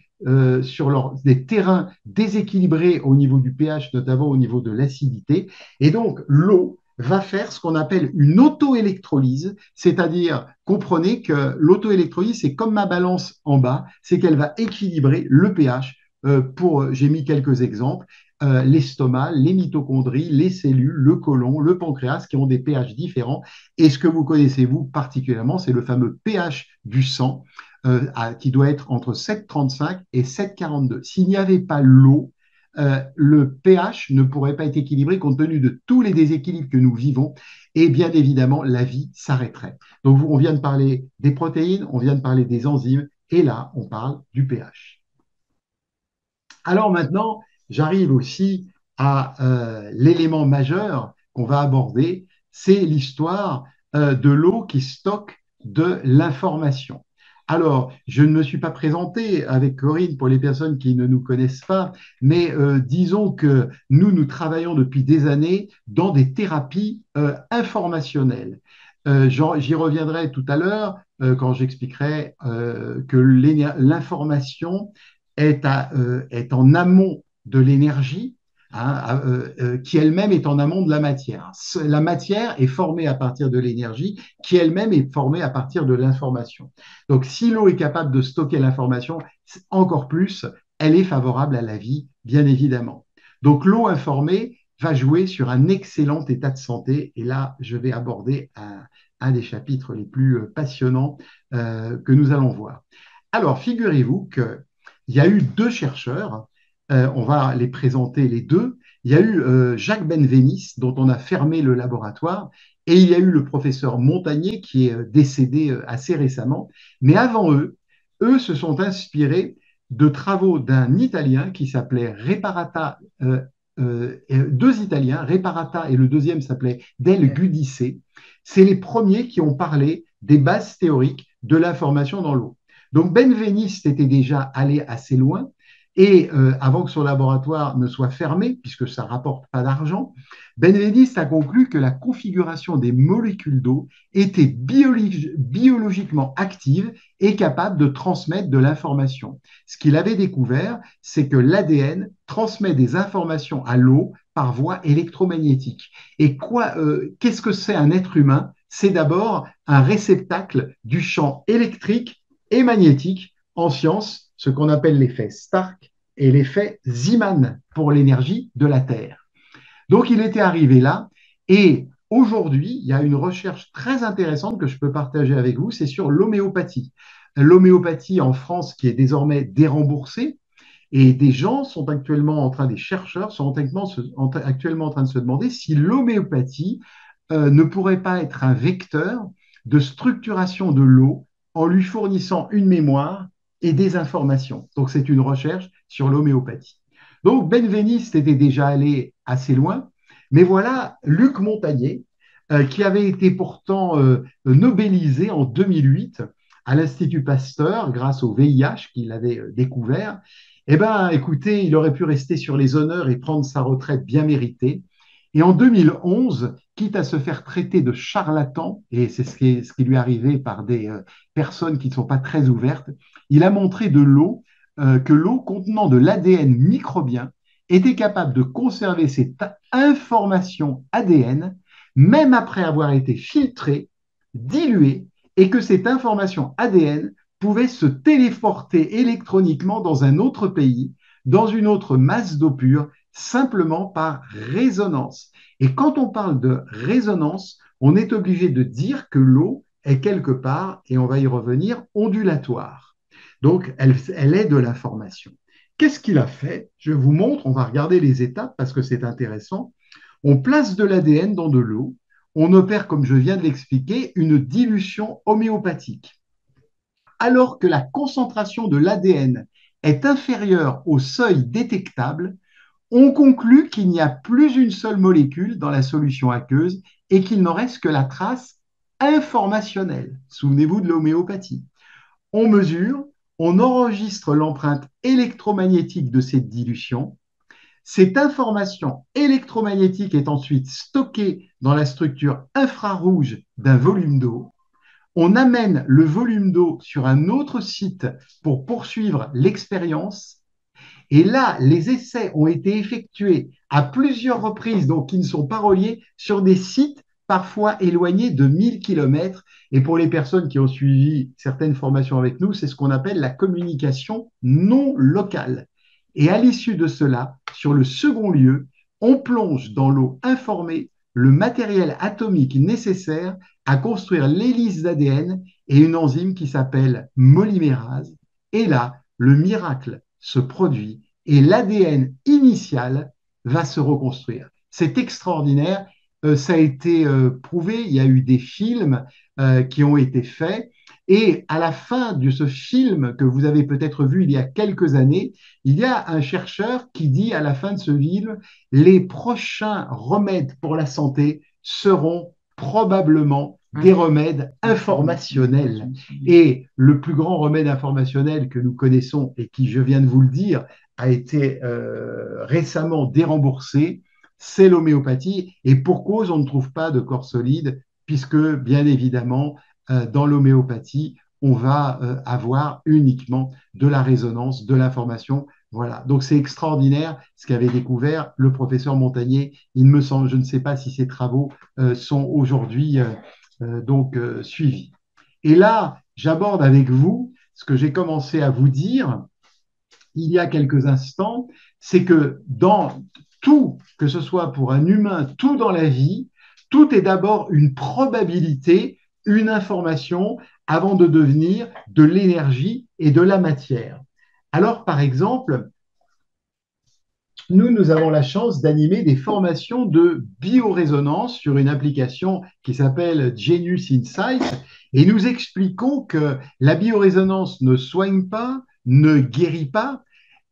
sur des terrains déséquilibrés au niveau du pH, notamment au niveau de l'acidité, et donc l'eau va faire ce qu'on appelle une auto-électrolyse, c'est-à-dire, comprenez que l'auto-électrolyse, c'est comme ma balance en bas, c'est qu'elle va équilibrer le pH. J'ai mis quelques exemples, l'estomac, les mitochondries, les cellules, le côlon, le pancréas, qui ont des pH différents. Et ce que vous connaissez, vous, particulièrement, c'est le fameux pH du sang, qui doit être entre 7,35 et 7,42. S'il n'y avait pas l'eau, le pH ne pourrait pas être équilibré compte tenu de tous les déséquilibres que nous vivons et bien évidemment, la vie s'arrêterait. Donc, on vient de parler des protéines, on vient de parler des enzymes et là, on parle du pH. Alors maintenant, j'arrive aussi à l'élément majeur qu'on va aborder, c'est l'histoire de l'eau qui stocke de l'information. Alors, je ne me suis pas présenté avec Corinne pour les personnes qui ne nous connaissent pas, mais disons que nous travaillons depuis des années dans des thérapies informationnelles. J'y reviendrai tout à l'heure quand j'expliquerai que l'information est en amont de l'énergie, hein, qui elle-même est en amont de la matière. La matière est formée à partir de l'énergie, qui elle-même est formée à partir de l'information. Donc, si l'eau est capable de stocker l'information, encore plus, elle est favorable à la vie, bien évidemment. Donc, l'eau informée va jouer sur un excellent état de santé. Et là, je vais aborder un des chapitres les plus passionnants que nous allons voir. Alors, figurez-vous que il y a eu deux chercheurs, on va les présenter les deux. Il y a eu Jacques Benveniste, dont on a fermé le laboratoire, et il y a eu le professeur Montagnier, qui est décédé assez récemment. Mais avant eux, eux se sont inspirés de travaux d'un Italien qui s'appelait Reparata, deux Italiens, Reparata et le deuxième s'appelait Del Giudice. C'est les premiers qui ont parlé des bases théoriques de l'information dans l'eau. Donc Benveniste était déjà allé assez loin et avant que son laboratoire ne soit fermé, puisque ça ne rapporte pas d'argent, Benveniste a conclu que la configuration des molécules d'eau était biologiquement active et capable de transmettre de l'information. Ce qu'il avait découvert, c'est que l'ADN transmet des informations à l'eau par voie électromagnétique. Et qu'est-ce que c'est un être humain? C'est d'abord un réceptacle du champ électrique et magnétique en science, ce qu'on appelle l'effet Stark et l'effet Zeeman pour l'énergie de la Terre. Donc, il était arrivé là et aujourd'hui, il y a une recherche très intéressante que je peux partager avec vous, c'est sur l'homéopathie. L'homéopathie en France qui est désormais déremboursée et des gens sont actuellement en train, des chercheurs sont actuellement en train de se demander si l'homéopathie ne pourrait pas être un vecteur de structuration de l'eau en lui fournissant une mémoire et des informations. Donc, c'est une recherche sur l'homéopathie. Donc, Benveniste était déjà allé assez loin, mais voilà Luc Montagnier qui avait été pourtant nobélisé en 2008 à l'Institut Pasteur grâce au VIH qu'il avait découvert. Eh bien, écoutez, il aurait pu rester sur les honneurs et prendre sa retraite bien méritée. Et en 2011, quitte à se faire traiter de charlatan, et c'est ce qui lui est arrivé par des personnes qui ne sont pas très ouvertes, il a montré que l'eau contenant de l'ADN microbien était capable de conserver cette information ADN même après avoir été filtrée, diluée, et que cette information ADN pouvait se téléporter électroniquement dans un autre pays, dans une autre masse d'eau pure, simplement par résonance. Et quand on parle de résonance, on est obligé de dire que l'eau est quelque part, et on va y revenir, ondulatoire. Donc, elle est de l'information. Qu'est-ce qu'il a fait? Je vous montre, on va regarder les étapes parce que c'est intéressant. On place de l'ADN dans de l'eau, on opère, comme je viens de l'expliquer, une dilution homéopathique. Alors que la concentration de l'ADN est inférieure au seuil détectable, on conclut qu'il n'y a plus une seule molécule dans la solution aqueuse et qu'il n'en reste que la trace informationnelle. Souvenez-vous de l'homéopathie. On mesure, on enregistre l'empreinte électromagnétique de cette dilution. Cette information électromagnétique est ensuite stockée dans la structure infrarouge d'un volume d'eau. On amène le volume d'eau sur un autre site pour poursuivre l'expérience. Et là, les essais ont été effectués à plusieurs reprises, donc qui ne sont pas reliés, sur des sites parfois éloignés de 1000 km. Et pour les personnes qui ont suivi certaines formations avec nous, c'est ce qu'on appelle la communication non locale. Et à l'issue de cela, sur le second lieu, on plonge dans l'eau informée le matériel atomique nécessaire à construire l'hélice d'ADN et une enzyme qui s'appelle molymérase. Et là, le miracle se produit et l'ADN initial va se reconstruire. C'est extraordinaire. Ça a été prouvé. Il y a eu des films qui ont été faits. Et à la fin de ce film que vous avez peut-être vu il y a quelques années, il y a un chercheur qui dit à la fin de ce film, les prochains remèdes pour la santé seront probablement des remèdes informationnels. Et le plus grand remède informationnel que nous connaissons et qui, je viens de vous le dire, a été récemment déremboursé, c'est l'homéopathie. Et pour cause, on ne trouve pas de corps solide, puisque, bien évidemment, dans l'homéopathie, on va avoir uniquement de la résonance, de l'information. Voilà. Donc, c'est extraordinaire ce qu'avait découvert le professeur Montagnier. Il me semble, je ne sais pas si ses travaux sont aujourd'hui suivis. Et là, j'aborde avec vous ce que j'ai commencé à vous dire il y a quelques instants, c'est que dans tout, que ce soit pour un humain, tout dans la vie, tout est d'abord une probabilité, une information, avant de devenir de l'énergie et de la matière. Alors, par exemple, nous avons la chance d'animer des formations de biorésonance sur une application qui s'appelle Genius Insight et nous expliquons que la biorésonance ne soigne pas, ne guérit pas,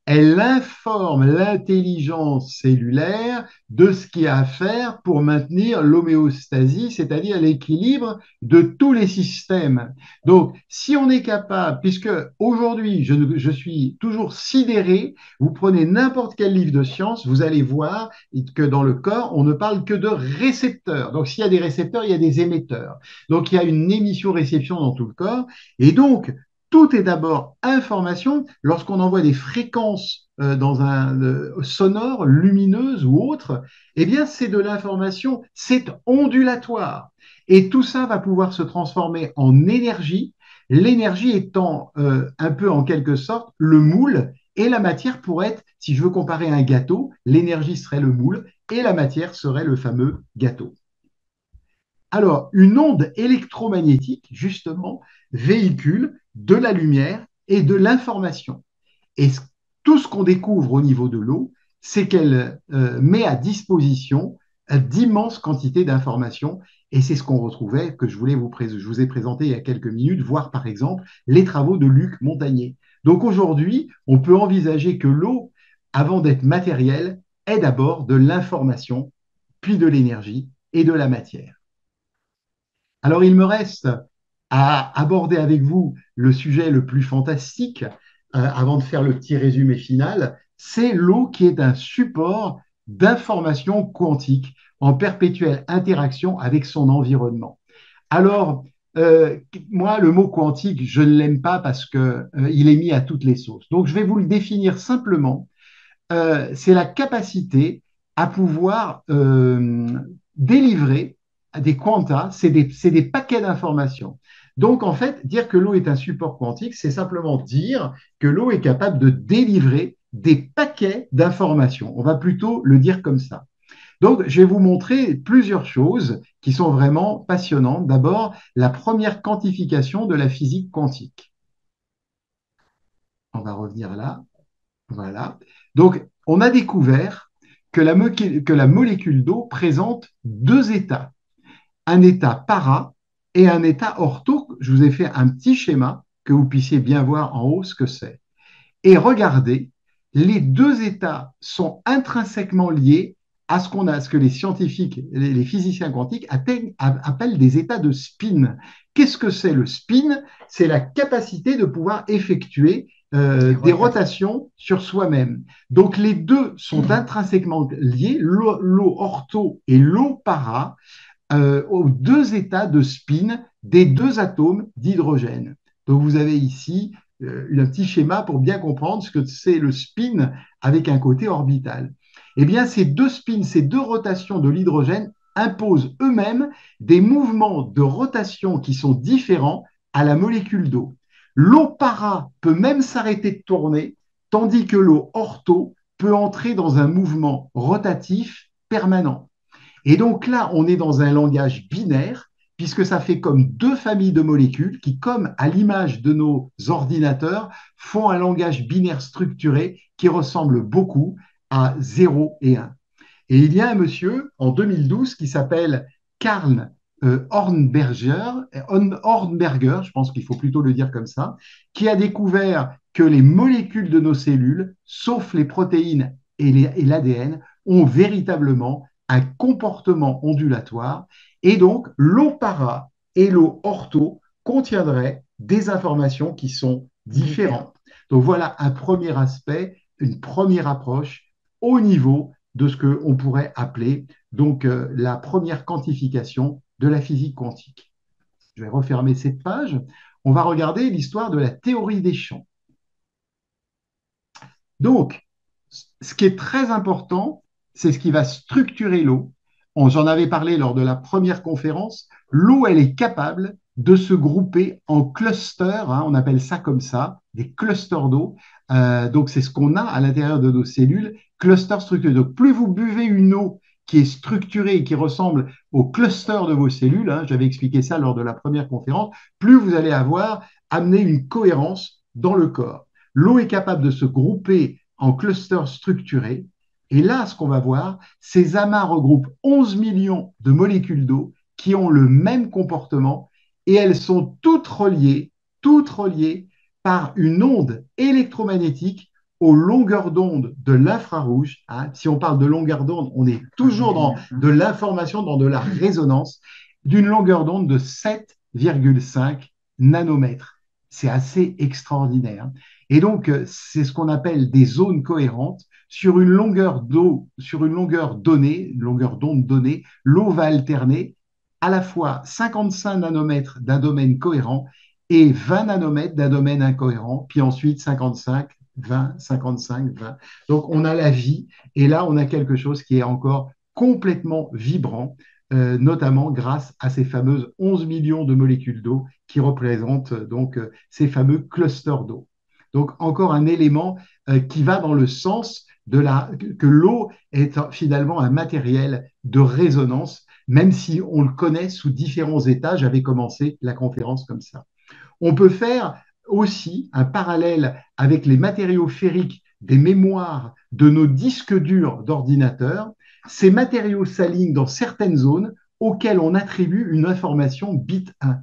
elle informe l'intelligence cellulaire de ce qu'il y a à faire pour maintenir l'homéostasie, c'est-à-dire l'équilibre de tous les systèmes. Donc, si on est capable, puisque aujourd'hui, je suis toujours sidéré, vous prenez n'importe quel livre de science, vous allez voir que dans le corps, on ne parle que de récepteurs. Donc, s'il y a des récepteurs, il y a des émetteurs. Donc, il y a une émission-réception dans tout le corps. Et donc, tout est d'abord information. Lorsqu'on envoie des fréquences dans un sonore, lumineuse ou autre, eh bien, c'est de l'information, c'est ondulatoire. Et tout ça va pouvoir se transformer en énergie, l'énergie étant un peu en quelque sorte le moule et la matière pourrait être, si je veux comparer un gâteau, l'énergie serait le moule et la matière serait le fameux gâteau. Alors, une onde électromagnétique, justement, véhicule de la lumière et de l'information. Et tout ce qu'on découvre au niveau de l'eau, c'est qu'elle met à disposition d'immenses quantités d'informations. Et c'est ce qu'on retrouvait, que je vous ai présenté il y a quelques minutes, voir par exemple les travaux de Luc Montagnier. Donc aujourd'hui, on peut envisager que l'eau, avant d'être matérielle, est d'abord de l'information, puis de l'énergie et de la matière. Alors, il me reste à aborder avec vous le sujet le plus fantastique, avant de faire le petit résumé final, c'est l'eau qui est un support d'information quantique en perpétuelle interaction avec son environnement. Alors, euh, moi, le mot quantique, je ne l'aime pas parce que, il est mis à toutes les sauces. Donc, je vais vous le définir simplement. C'est la capacité à pouvoir délivrer des quantas, c'est des paquets d'informations. Donc, en fait, dire que l'eau est un support quantique, c'est simplement dire que l'eau est capable de délivrer des paquets d'informations. On va plutôt le dire comme ça. Donc, je vais vous montrer plusieurs choses qui sont vraiment passionnantes. D'abord, la première quantification de la physique quantique. On va revenir là. Voilà. Donc, on a découvert que la molécule d'eau présente deux états, un état para et un état ortho. Je vous ai fait un petit schéma que vous puissiez bien voir en haut ce que c'est. Et regardez, les deux états sont intrinsèquement liés à ce que les scientifiques, les physiciens quantiques appellent des états de spin. Qu'est-ce que c'est le spin? C'est la capacité de pouvoir effectuer Les des rotations. rotations sur soi-même. Donc les deux sont intrinsèquement liés, l'eau ortho et l'eau para, aux deux états de spin des deux atomes d'hydrogène. Donc vous avez ici un petit schéma pour bien comprendre ce que c'est le spin avec un côté orbital. Eh bien, ces deux spins, ces deux rotations de l'hydrogène imposent eux-mêmes des mouvements de rotation qui sont différents à la molécule d'eau. L'eau para peut même s'arrêter de tourner, tandis que l'eau ortho peut entrer dans un mouvement rotatif permanent. Et donc là, on est dans un langage binaire, puisque ça fait comme deux familles de molécules qui, comme à l'image de nos ordinateurs, font un langage binaire structuré qui ressemble beaucoup à 0 et 1. Et il y a un monsieur en 2012 qui s'appelle Karl Hornberger, je pense qu'il faut plutôt le dire comme ça, qui a découvert que les molécules de nos cellules, sauf les protéines et l'ADN, ont véritablement un comportement ondulatoire. Et donc, l'eau para et l'eau ortho contiendraient des informations qui sont Différents. différentes. Donc voilà un premier aspect, une première approche au niveau de ce qu'on pourrait appeler donc la première quantification de la physique quantique. Je vais refermer cette page. On va regarder l'histoire de la théorie des champs. Donc, ce qui est très important, c'est ce qui va structurer l'eau. J'en avais parlé lors de la première conférence. L'eau, elle est capable de se grouper en clusters, hein, on appelle ça comme ça, des clusters d'eau. Donc, c'est ce qu'on a à l'intérieur de nos cellules, clusters structurés. Donc, plus vous buvez une eau qui est structurée et qui ressemble au cluster de vos cellules, hein, j'avais expliqué ça lors de la première conférence, plus vous allez avoir amené une cohérence dans le corps. L'eau est capable de se grouper en clusters structurés. Et là, ce qu'on va voir, ces amas regroupent 11 millions de molécules d'eau qui ont le même comportement et elles sont toutes reliées par une onde électromagnétique aux longueurs d'onde de l'infrarouge. Hein. Si on parle de longueur d'onde, on est toujours dans de l'information, dans de la résonance, d'une longueur d'onde de 7,5 nanomètres. C'est assez extraordinaire. Et donc, c'est ce qu'on appelle des zones cohérentes. Sur une longueur d'eau, sur une longueur donnée, une longueur d'onde donnée, l'eau va alterner à la fois 55 nanomètres d'un domaine cohérent et 20 nanomètres d'un domaine incohérent, puis ensuite 55, 20, 55, 20. Donc, on a la vie, et là, on a quelque chose qui est encore complètement vibrant, notamment grâce à ces fameuses 11 millions de molécules d'eau qui représentent donc ces fameux clusters d'eau. Donc, encore un élément qui va dans le sens que l'eau est finalement un matériel de résonance, même si on le connaît sous différents états. J'avais commencé la conférence comme ça. On peut faire aussi un parallèle avec les matériaux ferriques des mémoires de nos disques durs d'ordinateur. Ces matériaux s'alignent dans certaines zones auxquelles on attribue une information bit 1.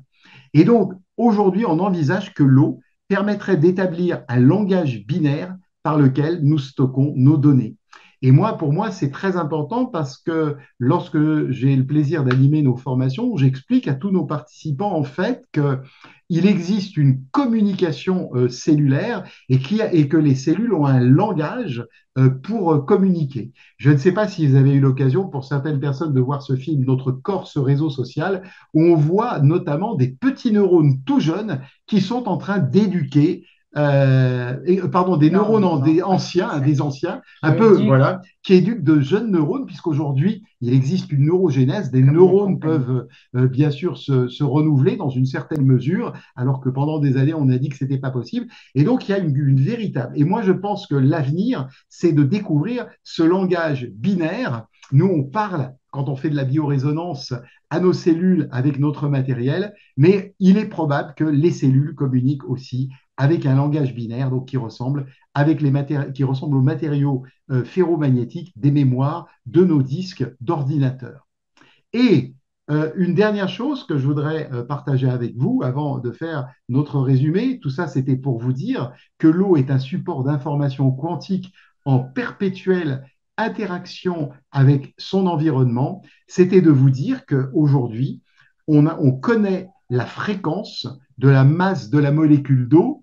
Et donc, aujourd'hui, on envisage que l'eau permettrait d'établir un langage binaire par lequel nous stockons nos données. Et moi, pour moi, c'est très important parce que lorsque j'ai le plaisir d'animer nos formations, j'explique à tous nos participants en fait qu'il existe une communication cellulaire et que les cellules ont un langage pour communiquer. Je ne sais pas si vous avez eu l'occasion, pour certaines personnes, de voir ce film Notre corps, ce réseau social, où on voit notamment des petits neurones tout jeunes qui sont en train d'éduquer pardon, des neurones L'enfant, ouais, des anciens, qui un peu, éduque voilà, qui éduquent de jeunes neurones, puisqu'aujourd'hui, il existe une neurogénèse, des comme des neurones compagnies. peuvent bien sûr se renouveler dans une certaine mesure, alors que pendant des années, on a dit que ce n'était pas possible. Et donc, il y a une véritable. Et moi, je pense que l'avenir, c'est de découvrir ce langage binaire. Nous, on parle, quand on fait de la biorésonance, à nos cellules avec notre matériel, mais il est probable que les cellules communiquent aussi avec un langage binaire, donc qui ressemble aux matériaux ferromagnétiques des mémoires de nos disques d'ordinateur. Et une dernière chose que je voudrais partager avec vous avant de faire notre résumé, tout ça c'était pour vous dire que l'eau est un support d'information quantique en perpétuelle interaction avec son environnement. C'était de vous dire qu'aujourd'hui, on connaît la fréquence de la masse de la molécule d'eau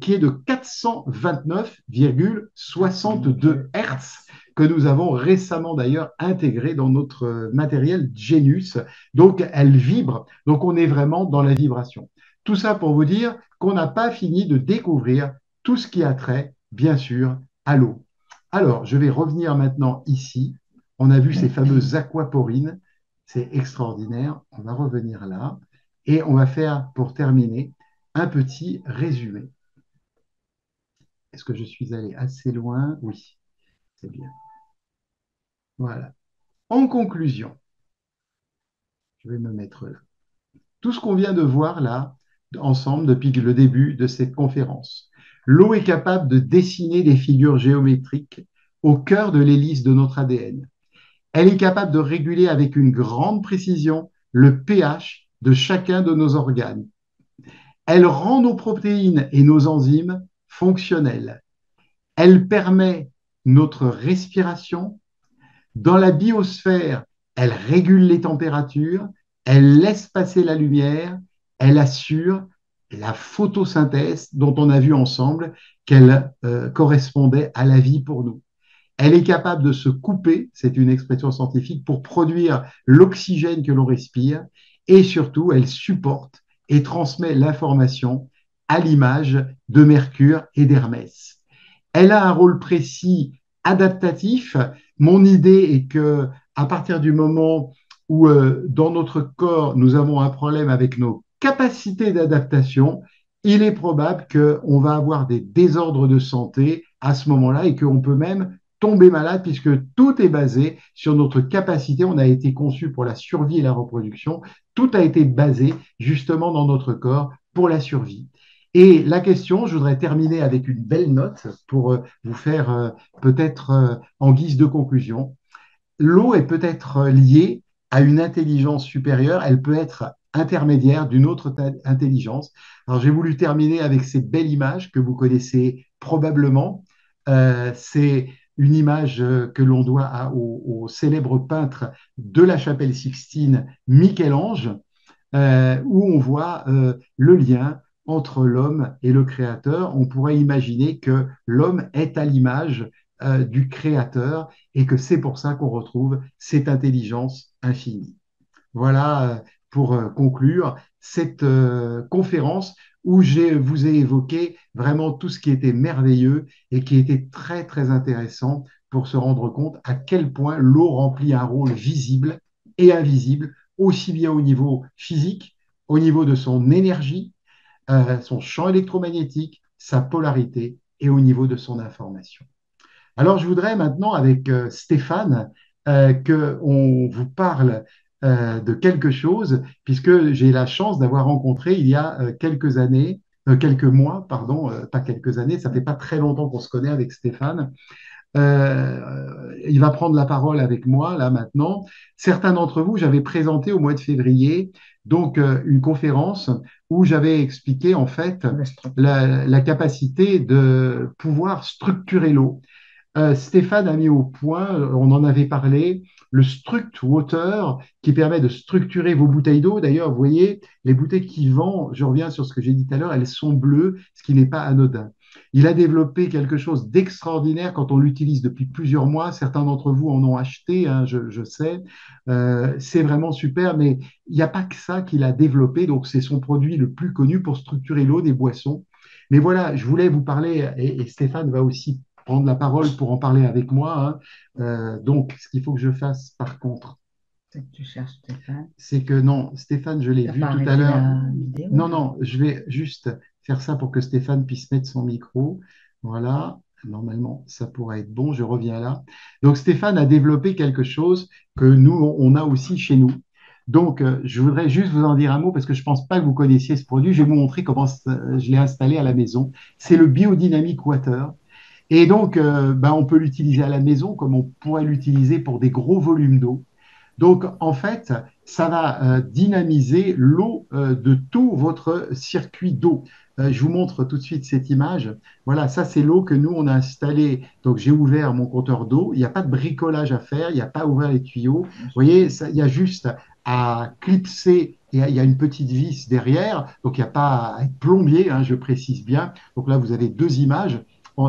qui est de 429,62 Hertz, que nous avons récemment d'ailleurs intégré dans notre matériel Genius. Donc, elle vibre. Donc, on est vraiment dans la vibration. Tout ça pour vous dire qu'on n'a pas fini de découvrir tout ce qui a trait, bien sûr, à l'eau. Alors, je vais revenir maintenant ici. On a vu ces fameuses aquaporines. C'est extraordinaire. On va revenir là. Et on va faire, pour terminer, un petit résumé. Est-ce que je suis allé assez loin? Oui, c'est bien. Voilà. En conclusion, je vais me mettre là. Tout ce qu'on vient de voir là, ensemble, depuis le début de cette conférence. L'eau est capable de dessiner des figures géométriques au cœur de l'hélice de notre ADN. Elle est capable de réguler avec une grande précision le pH de chacun de nos organes. Elle rend nos protéines et nos enzymes fonctionnelles. Elle permet notre respiration. Dans la biosphère, elle régule les températures, elle laisse passer la lumière, elle assure la photosynthèse dont on a vu ensemble qu'elle correspondait à la vie pour nous. Elle est capable de se couper, c'est une expression scientifique, pour produire l'oxygène que l'on respire et surtout, elle supporte et transmet l'information à l'image de Mercure et d'Hermès. Elle a un rôle précis adaptatif. Mon idée est que à partir du moment où dans notre corps, nous avons un problème avec nos capacités d'adaptation, il est probable qu'on va avoir des désordres de santé à ce moment-là et qu'on peut même tomber malade puisque tout est basé sur notre capacité. On a été conçu pour la survie et la reproduction. Tout a été basé justement dans notre corps pour la survie. Et la question, je voudrais terminer avec une belle note pour vous faire peut-être en guise de conclusion. L'eau est peut-être liée à une intelligence supérieure, elle peut être intermédiaire d'une autre intelligence. Alors j'ai voulu terminer avec ces belles images que vous connaissez probablement. C'est une image que l'on doit au célèbre peintre de la chapelle Sixtine, Michel-Ange, où on voit le lien entre l'homme et le créateur. On pourrait imaginer que l'homme est à l'image du créateur et que c'est pour ça qu'on retrouve cette intelligence infinie. Voilà pour conclure cette conférence où je vous ai évoqué vraiment tout ce qui était merveilleux et qui était très, très intéressant pour se rendre compte à quel point l'eau remplit un rôle visible et invisible, aussi bien au niveau physique, au niveau de son énergie, son champ électromagnétique, sa polarité et au niveau de son information. Alors, je voudrais maintenant, avec Stéphane, qu'on vous parle de quelque chose, puisque j'ai la chance d'avoir rencontré il y a quelques années, quelques mois, pardon, pas quelques années, ça fait pas très longtemps qu'on se connaît avec Stéphane. Il va prendre la parole avec moi là maintenant. Certains d'entre vous, j'avais présenté au mois de février donc une conférence où j'avais expliqué en fait la capacité de pouvoir structurer l'eau. Stéphane a mis au point, on en avait parlé, le Struct Water qui permet de structurer vos bouteilles d'eau. D'ailleurs, vous voyez, les bouteilles qu'il vend, je reviens sur ce que j'ai dit tout à l'heure, elles sont bleues, ce qui n'est pas anodin. Il a développé quelque chose d'extraordinaire quand on l'utilise depuis plusieurs mois. Certains d'entre vous en ont acheté, hein, je sais. C'est vraiment super, mais il n'y a pas que ça qu'il a développé. Donc, c'est son produit le plus connu pour structurer l'eau des boissons. Mais voilà, je voulais vous parler, et Stéphane va aussi prendre la parole pour en parler avec moi, hein. Donc, ce qu'il faut que je fasse, par contre, C'est que tu cherches Stéphane. c'est que non, Stéphane, je l'ai Tu n'as vu pas tout à arrêté l'heure. la vidéo Non, là. non, je vais juste faire ça pour que Stéphane puisse mettre son micro. Voilà, normalement, ça pourrait être bon. Je reviens là. Donc, Stéphane a développé quelque chose que nous, on a aussi chez nous. Donc, je voudrais juste vous en dire un mot parce que je ne pense pas que vous connaissiez ce produit. Je vais vous montrer comment je l'ai installé à la maison. C'est le Biodynamic Water. Et donc, ben, on peut l'utiliser à la maison comme on pourrait l'utiliser pour des gros volumes d'eau. Donc, en fait, ça va dynamiser l'eau de tout votre circuit d'eau. Je vous montre tout de suite cette image. Voilà, ça, c'est l'eau que nous, on a installée. Donc, j'ai ouvert mon compteur d'eau. Il n'y a pas de bricolage à faire. Il n'y a pas à ouvrir les tuyaux. Vous voyez, ça, il y a juste à clipser. Et il y a une petite vis derrière. Donc, il n'y a pas à être plombier, hein, je précise bien. Donc là, vous avez deux images.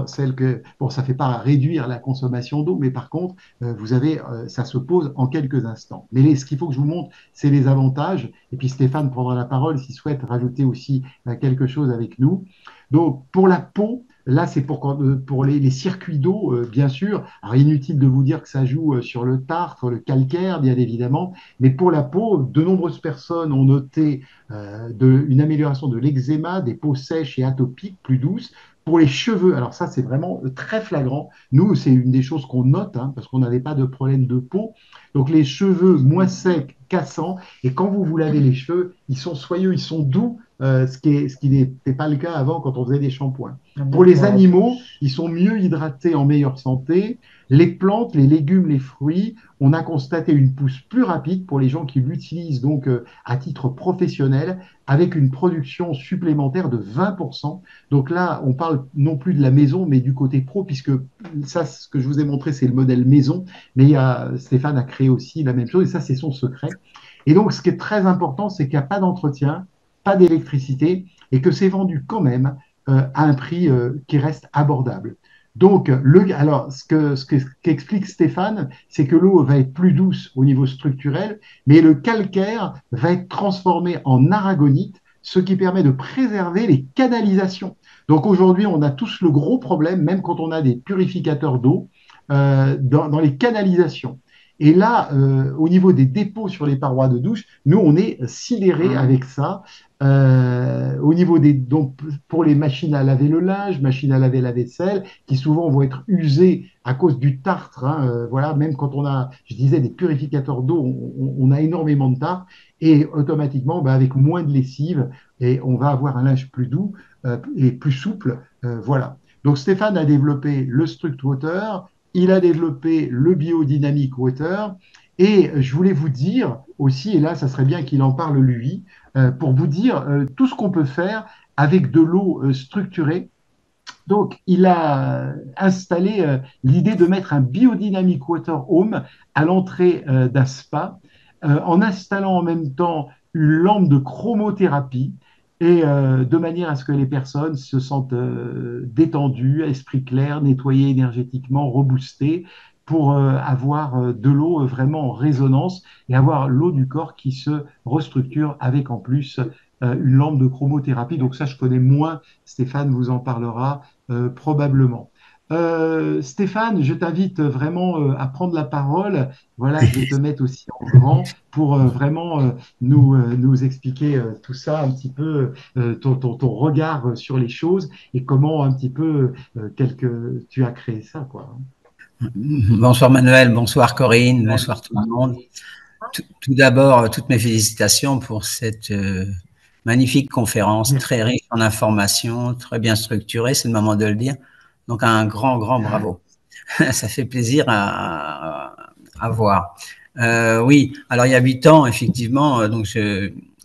Celle que, bon, ça ne fait pas réduire la consommation d'eau, mais par contre, vous avez, ça se pose en quelques instants. Mais ce qu'il faut que je vous montre, c'est les avantages. Et puis Stéphane prendra la parole s'il souhaite rajouter aussi quelque chose avec nous. Donc, pour la peau, là, c'est pour les circuits d'eau, bien sûr. Alors, inutile de vous dire que ça joue sur le tartre, le calcaire, bien évidemment. Mais pour la peau, de nombreuses personnes ont noté une amélioration de l'eczéma, des peaux sèches et atopiques plus douces. Pour les cheveux, alors ça, c'est vraiment très flagrant. Nous, c'est une des choses qu'on note, hein, parce qu'on n'avait pas de problème de peau. Donc, les cheveux moins secs, cassants, et quand vous vous lavez les cheveux, ils sont soyeux, ils sont doux, ce qui n'était pas le cas avant quand on faisait des shampoings. Pour les animaux, ils sont mieux hydratés, en meilleure santé. Les plantes, les légumes, les fruits, on a constaté une pousse plus rapide pour les gens qui l'utilisent donc à titre professionnel, avec une production supplémentaire de 20%. Donc là, on parle non plus de la maison, mais du côté pro, puisque ça, ce que je vous ai montré, c'est le modèle maison, mais Stéphane a créé aussi la même chose, et ça, c'est son secret. Et donc, ce qui est très important, c'est qu'il n'y a pas d'entretien, pas d'électricité, et que c'est vendu quand même à un prix qui reste abordable. Donc, alors, qu'explique Stéphane, c'est que l'eau va être plus douce au niveau structurel, mais le calcaire va être transformé en aragonite, ce qui permet de préserver les canalisations. Donc aujourd'hui, on a tous le gros problème, même quand on a des purificateurs d'eau, dans les canalisations. Et là, au niveau des dépôts sur les parois de douche, nous, on est sidérés avec ça. Au niveau donc, pour les machines à laver le linge, machines à laver la vaisselle, qui souvent vont être usées à cause du tartre, hein, voilà, même quand on a, je disais, des purificateurs d'eau, on a énormément de tartre, et automatiquement, ben, avec moins de lessive, et on va avoir un linge plus doux et plus souple, voilà. Donc Stéphane a développé le Struct Water, il a développé le Biodynamic Water, et je voulais vous dire aussi, et là, ça serait bien qu'il en parle lui, pour vous dire tout ce qu'on peut faire avec de l'eau structurée. Donc, il a installé l'idée de mettre un Biodynamic Water Home à l'entrée d'un spa, en installant en même temps une lampe de chromothérapie, et de manière à ce que les personnes se sentent détendues, esprit clair, nettoyées énergétiquement, reboostées, pour avoir de l'eau vraiment en résonance et avoir l'eau du corps qui se restructure avec en plus une lampe de chromothérapie. Donc ça, je connais moins, Stéphane vous en parlera probablement. Stéphane, je t'invite vraiment à prendre la parole. Voilà, je vais te mettre aussi en grand pour vraiment nous expliquer tout ça, un petit peu ton regard sur les choses et comment un petit peu tu as créé ça, quoi. Bonsoir Manuel, bonsoir Corinne, bonsoir tout le monde. Tout d'abord, toutes mes félicitations pour cette magnifique conférence, très riche en informations, très bien structurée, c'est le moment de le dire. Donc un grand bravo. Ça fait plaisir à voir. Oui, alors il y a 8 ans, effectivement, donc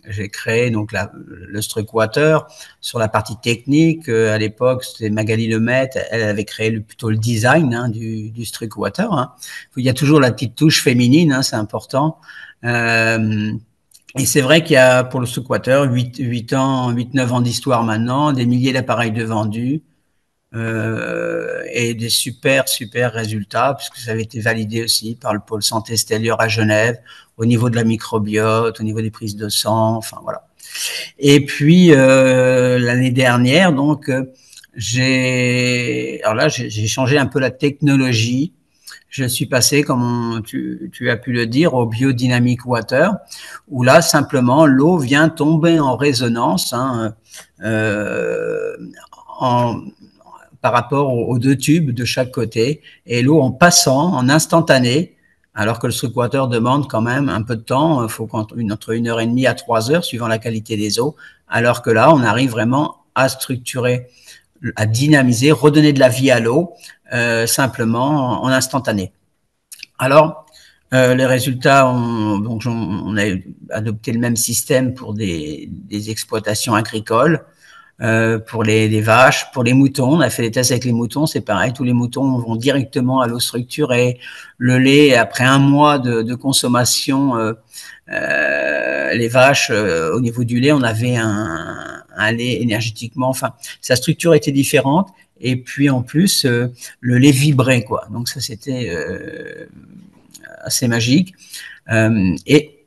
j'ai créé donc le Struck Water. Sur la partie technique, à l'époque, c'était Magali Lemaitre, elle avait créé plutôt le design du Struck Water. Hein. Il y a toujours la petite touche féminine, hein, c'est important. Et c'est vrai qu'il y a pour le Struck Water 8-9 ans d'histoire maintenant, des milliers d'appareils de vendus. Et des super résultats puisque ça avait été validé aussi par le pôle santé Stellior à Genève au niveau de la microbiote, au niveau des prises de sang, enfin voilà. Et puis l'année dernière, donc j'ai changé un peu la technologie. Je suis passé, comme tu as pu le dire, au biodynamic water, où là simplement l'eau vient tomber en résonance par rapport aux deux tubes de chaque côté, et l'eau en passant, en instantané, alors que le Struck Water demande quand même un peu de temps, il faut entre 1h30 à 3 heures, suivant la qualité des eaux, alors que là, on arrive vraiment à structurer, à dynamiser, redonner de la vie à l'eau, simplement en instantané. Alors, les résultats, on a adopté le même système pour des exploitations agricoles, pour les vaches, pour les moutons. On a fait des tests avec les moutons, c'est pareil, tous les moutons vont directement à l'eau structurée. Le lait, après 1 mois de consommation, les vaches, au niveau du lait, on avait un lait énergétiquement, enfin, sa structure était différente. Et puis en plus, le lait vibrait, quoi. Donc ça, c'était assez magique. Et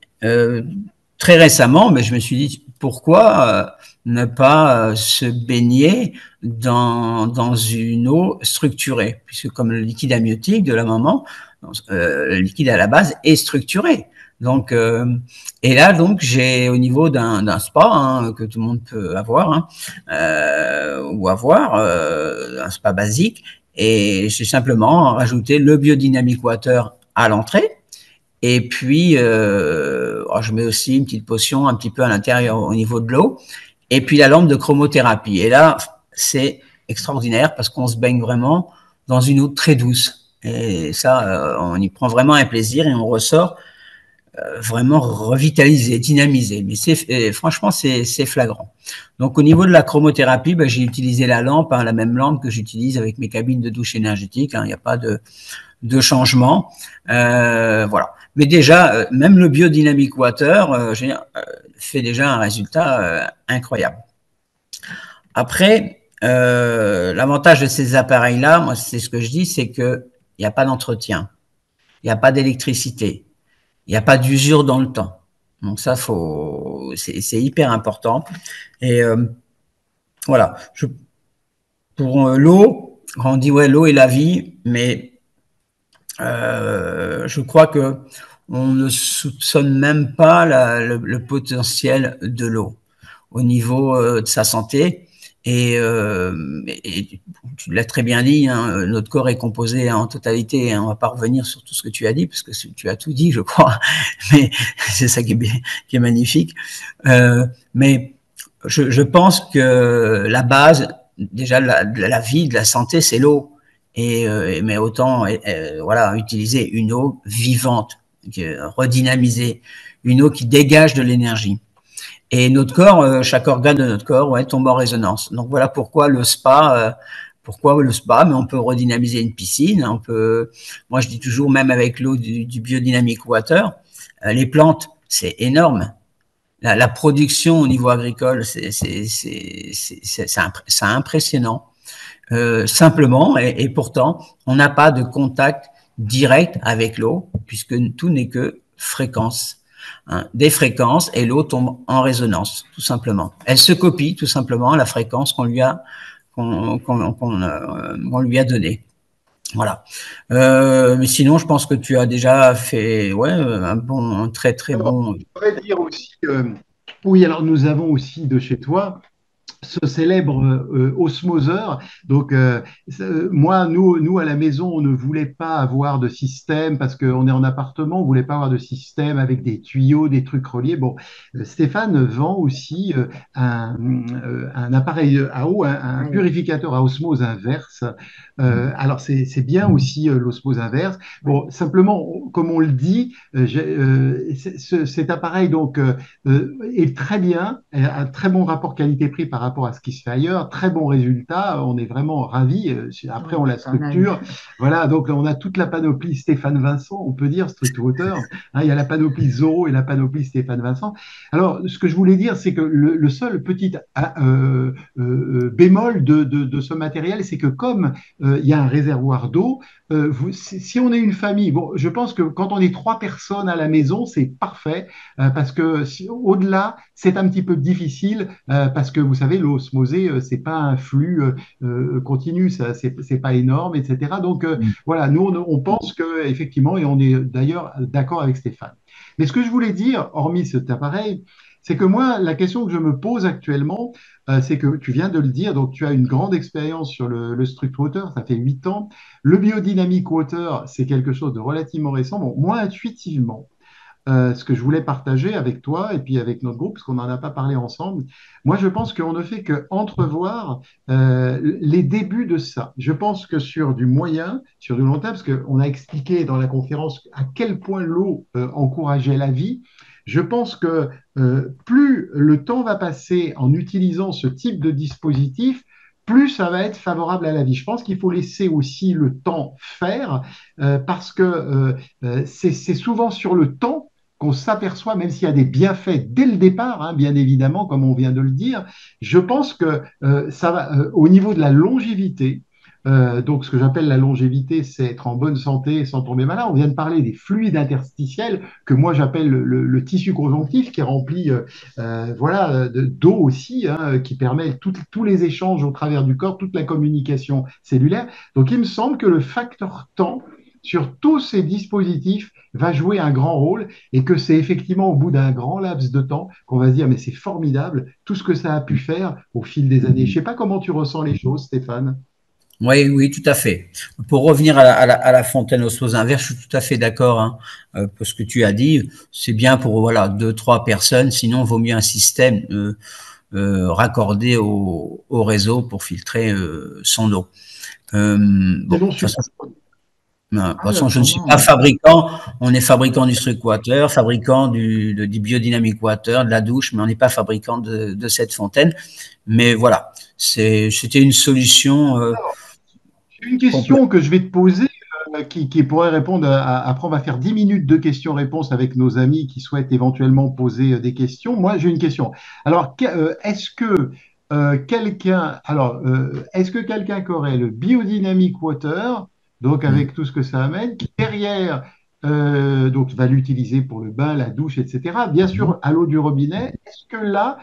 très récemment, mais je me suis dit, pourquoi ne pas se baigner dans une eau structurée, puisque comme le liquide amniotique de la maman, le liquide à la base est structuré. Donc, et là, donc, j'ai au niveau d'un spa que tout le monde peut avoir, ou avoir un spa basique, et j'ai simplement rajouté le biodynamic water à l'entrée. Et puis, je mets aussi une petite potion un petit peu à l'intérieur au niveau de l'eau. Et puis la lampe de chromothérapie. Et là, c'est extraordinaire parce qu'on se baigne vraiment dans une eau très douce. Et ça, on y prend vraiment un plaisir et on ressort vraiment revitalisé, dynamisé. Mais franchement, c'est flagrant. Donc, au niveau de la chromothérapie, j'ai utilisé la lampe, la même lampe que j'utilise avec mes cabines de douche énergétique. Il n'y a pas de changement. Voilà. Mais déjà, même le biodynamic water fait déjà un résultat incroyable. Après, l'avantage de ces appareils-là, moi, c'est ce que je dis, c'est qu'il n'y a pas d'entretien, il n'y a pas d'électricité, il n'y a pas d'usure dans le temps. Donc ça, c'est hyper important. Et voilà. Pour l'eau, quand on dit ouais, l'eau est la vie, mais je crois que on ne soupçonne même pas le potentiel de l'eau au niveau de sa santé. Et tu l'as très bien dit, notre corps est composé en totalité. On ne va pas revenir sur tout ce que tu as dit, parce que tu as tout dit, je crois. Mais c'est ça qui est magnifique. Mais je pense que la base, déjà, de la vie, de la santé, c'est l'eau. Mais autant voilà, utiliser une eau vivante, redynamisée, une eau qui dégage de l'énergie. Et notre corps, chaque organe de notre corps tombe en résonance. Donc voilà pourquoi le spa, mais on peut redynamiser une piscine, moi je dis toujours, même avec l'eau du biodynamic water, les plantes, c'est énorme. La production au niveau agricole, c'est impressionnant. Simplement, et pourtant, on n'a pas de contact direct avec l'eau, puisque tout n'est que fréquence. Des fréquences, et l'eau tombe en résonance, tout simplement. Elle se copie, tout simplement, à la fréquence qu'on lui a donnée. Voilà. Mais sinon, je pense que tu as déjà fait un très bon. Je pourrais dire aussi, oui, alors nous avons aussi de chez toi ce célèbre osmoseur. Donc, moi, nous, à la maison, on ne voulait pas avoir de système parce qu'on est en appartement, on voulait pas avoir de système avec des tuyaux, des trucs reliés. Bon, Stéphane vend aussi un appareil à eau, un Oui. purificateur à osmose inverse. Alors, c'est bien aussi l'osmose inverse. Bon, simplement, comme on le dit, cet appareil donc est très bien, un très bon rapport qualité-prix par rapport à ce qui se fait ailleurs, très bon résultat, on est vraiment ravis. Après, Oui, on la on a eu. structure. Voilà, donc on a toute la panoplie Stéphane Vincent, on peut dire, Street Water. Hein, il y a la panoplie Zorro et la panoplie Stéphane Vincent. Alors, ce que je voulais dire, c'est que le seul petit bémol de ce matériel, c'est que comme il y a un réservoir d'eau, si on est une famille, bon, je pense que quand on est 3 personnes à la maison, c'est parfait, parce que au-delà, c'est un petit peu difficile, parce que vous savez, l'osmosée, c'est pas un flux continu, ça, c'est pas énorme, etc. Donc voilà, nous, on pense que effectivement, et on est d'ailleurs d'accord avec Stéphane. Mais ce que je voulais dire, hormis cet appareil, c'est que moi, la question que je me pose actuellement, c'est que tu viens de le dire, donc tu as une grande expérience sur le Struct Water, ça fait 8 ans. Le biodynamic water, c'est quelque chose de relativement récent. Bon, moi, intuitivement, ce que je voulais partager avec toi et puis avec notre groupe, parce qu'on n'en a pas parlé ensemble, moi, je pense qu'on ne fait que entrevoir les débuts de ça. Je pense que sur du moyen, sur du long terme, parce qu'on a expliqué dans la conférence à quel point l'eau encourageait la vie, je pense que plus le temps va passer en utilisant ce type de dispositif, plus ça va être favorable à la vie. Je pense qu'il faut laisser aussi le temps faire, parce que c'est souvent sur le temps qu'on s'aperçoit, même s'il y a des bienfaits dès le départ, hein, bien évidemment, comme on vient de le dire, je pense que ça va, au niveau de la longévité, donc ce que j'appelle la longévité, c'est être en bonne santé sans tomber malade. On vient de parler des fluides interstitiels, que moi j'appelle le tissu conjonctif, qui est rempli voilà, d'eau aussi, hein, qui permet tous les échanges au travers du corps, toute la communication cellulaire. Donc il me semble que le facteur temps sur tous ces dispositifs va jouer un grand rôle et que c'est effectivement au bout d'un grand laps de temps qu'on va se dire mais c'est formidable tout ce que ça a pu faire au fil des années. Je ne sais pas comment tu ressens les choses, Stéphane. Oui, oui, tout à fait. Pour revenir à la fontaine osmose inverse, je suis tout à fait d'accord, hein, pour ce que tu as dit. C'est bien pour voilà 2, 3 personnes. Sinon, il vaut mieux un système raccordé au réseau pour filtrer son eau. Bon, C'est de non toute façon, super. de toute Ah oui, façon, je ne suis autrement, pas fabricant. On est fabricant du Struct Water, fabricant du biodynamic water, de la douche, mais on n'est pas fabricant de cette fontaine. Mais voilà, c'était une solution J'ai une complète. question que je vais te poser qui pourrait répondre après on va faire 10 minutes de questions-réponses avec nos amis qui souhaitent éventuellement poser des questions. Moi, j'ai une question. Alors, est-ce que quelqu'un qui aurait le biodynamic water, donc avec tout ce que ça amène, qui derrière donc va l'utiliser pour le bain, la douche, etc. Bien sûr, à l'eau du robinet, est-ce que là,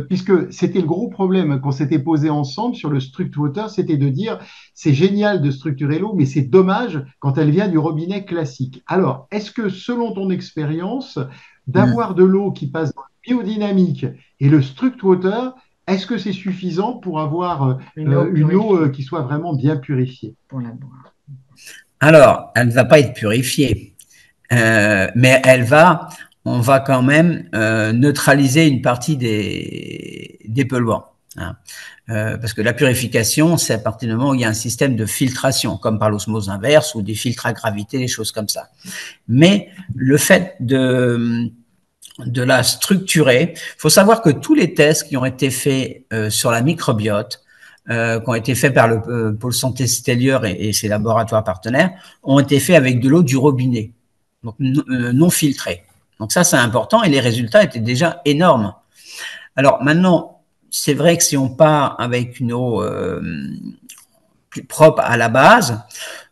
puisque c'était le gros problème qu'on s'était posé ensemble sur le Struct Water, c'était de dire c'est génial de structurer l'eau, mais c'est dommage quand elle vient du robinet classique. Alors, est-ce que selon ton expérience, d'avoir de l'eau qui passe dans le biodynamique et le Struct Water, est-ce que c'est suffisant pour avoir une eau une eau purifiée qui soit vraiment bien purifiée? pour la boire. Alors, elle ne va pas être purifiée, mais on va quand même neutraliser une partie des polluants. Hein. Parce que la purification, c'est à partir du moment où il y a un système de filtration, comme par l'osmose inverse ou des filtres à gravité, des choses comme ça. Mais le fait de la structurer, il faut savoir que tous les tests qui ont été faits sur la microbiote, qui ont été faits par le pôle santé Stellier et ses laboratoires partenaires, ont été faits avec de l'eau du robinet, donc non filtrée. Donc ça, c'est important et les résultats étaient déjà énormes. Alors maintenant, c'est vrai que si on part avec une eau plus propre à la base,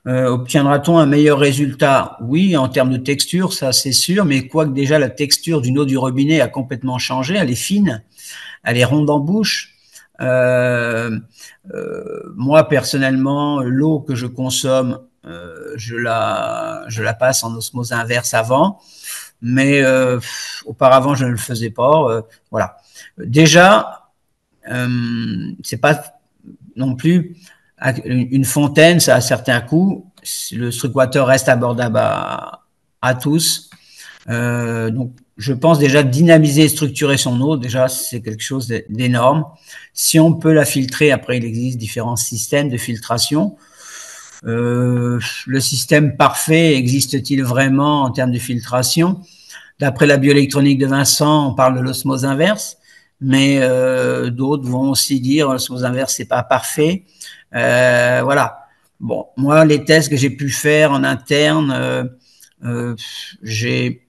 obtiendra-t-on un meilleur résultat? Oui, en termes de texture, ça c'est sûr, mais quoique déjà la texture d'une eau du robinet a complètement changé, elle est fine, elle est ronde en bouche. Moi personnellement, l'eau que je consomme, je la passe en osmose inverse avant, mais auparavant je ne le faisais pas. Voilà. Déjà, c'est pas non plus une fontaine, ça a certains coûts. Le Struct Water reste abordable à tous. Donc, je pense déjà dynamiser et structurer son eau, déjà, c'est quelque chose d'énorme. Si on peut la filtrer, après, il existe différents systèmes de filtration. Le système parfait existe-t-il vraiment en termes de filtration? D'après la bioélectronique de Vincent, on parle de l'osmose inverse, mais d'autres vont aussi dire l'osmose inverse, c'est pas parfait. Voilà. Bon, moi, les tests que j'ai pu faire en interne, j'ai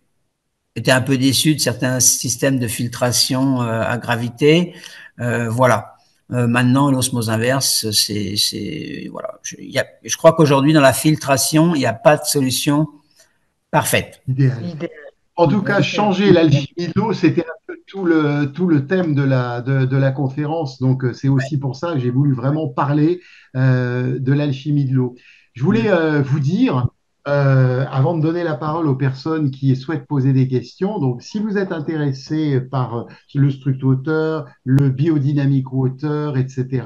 été un peu déçu de certains systèmes de filtration à gravité. Voilà. Maintenant, l'osmose inverse, voilà. Je crois qu'aujourd'hui, dans la filtration, il n'y a pas de solution parfaite. Idéal. En tout cas, changer l'alchimie de l'eau, c'était un peu tout le thème de la conférence. Donc, c'est aussi pour ça que j'ai voulu vraiment parler de l'alchimie de l'eau. Je voulais vous dire, avant de donner la parole aux personnes qui souhaitent poser des questions, donc si vous êtes intéressé par le Struct Water, le Biodynamic Water, etc.,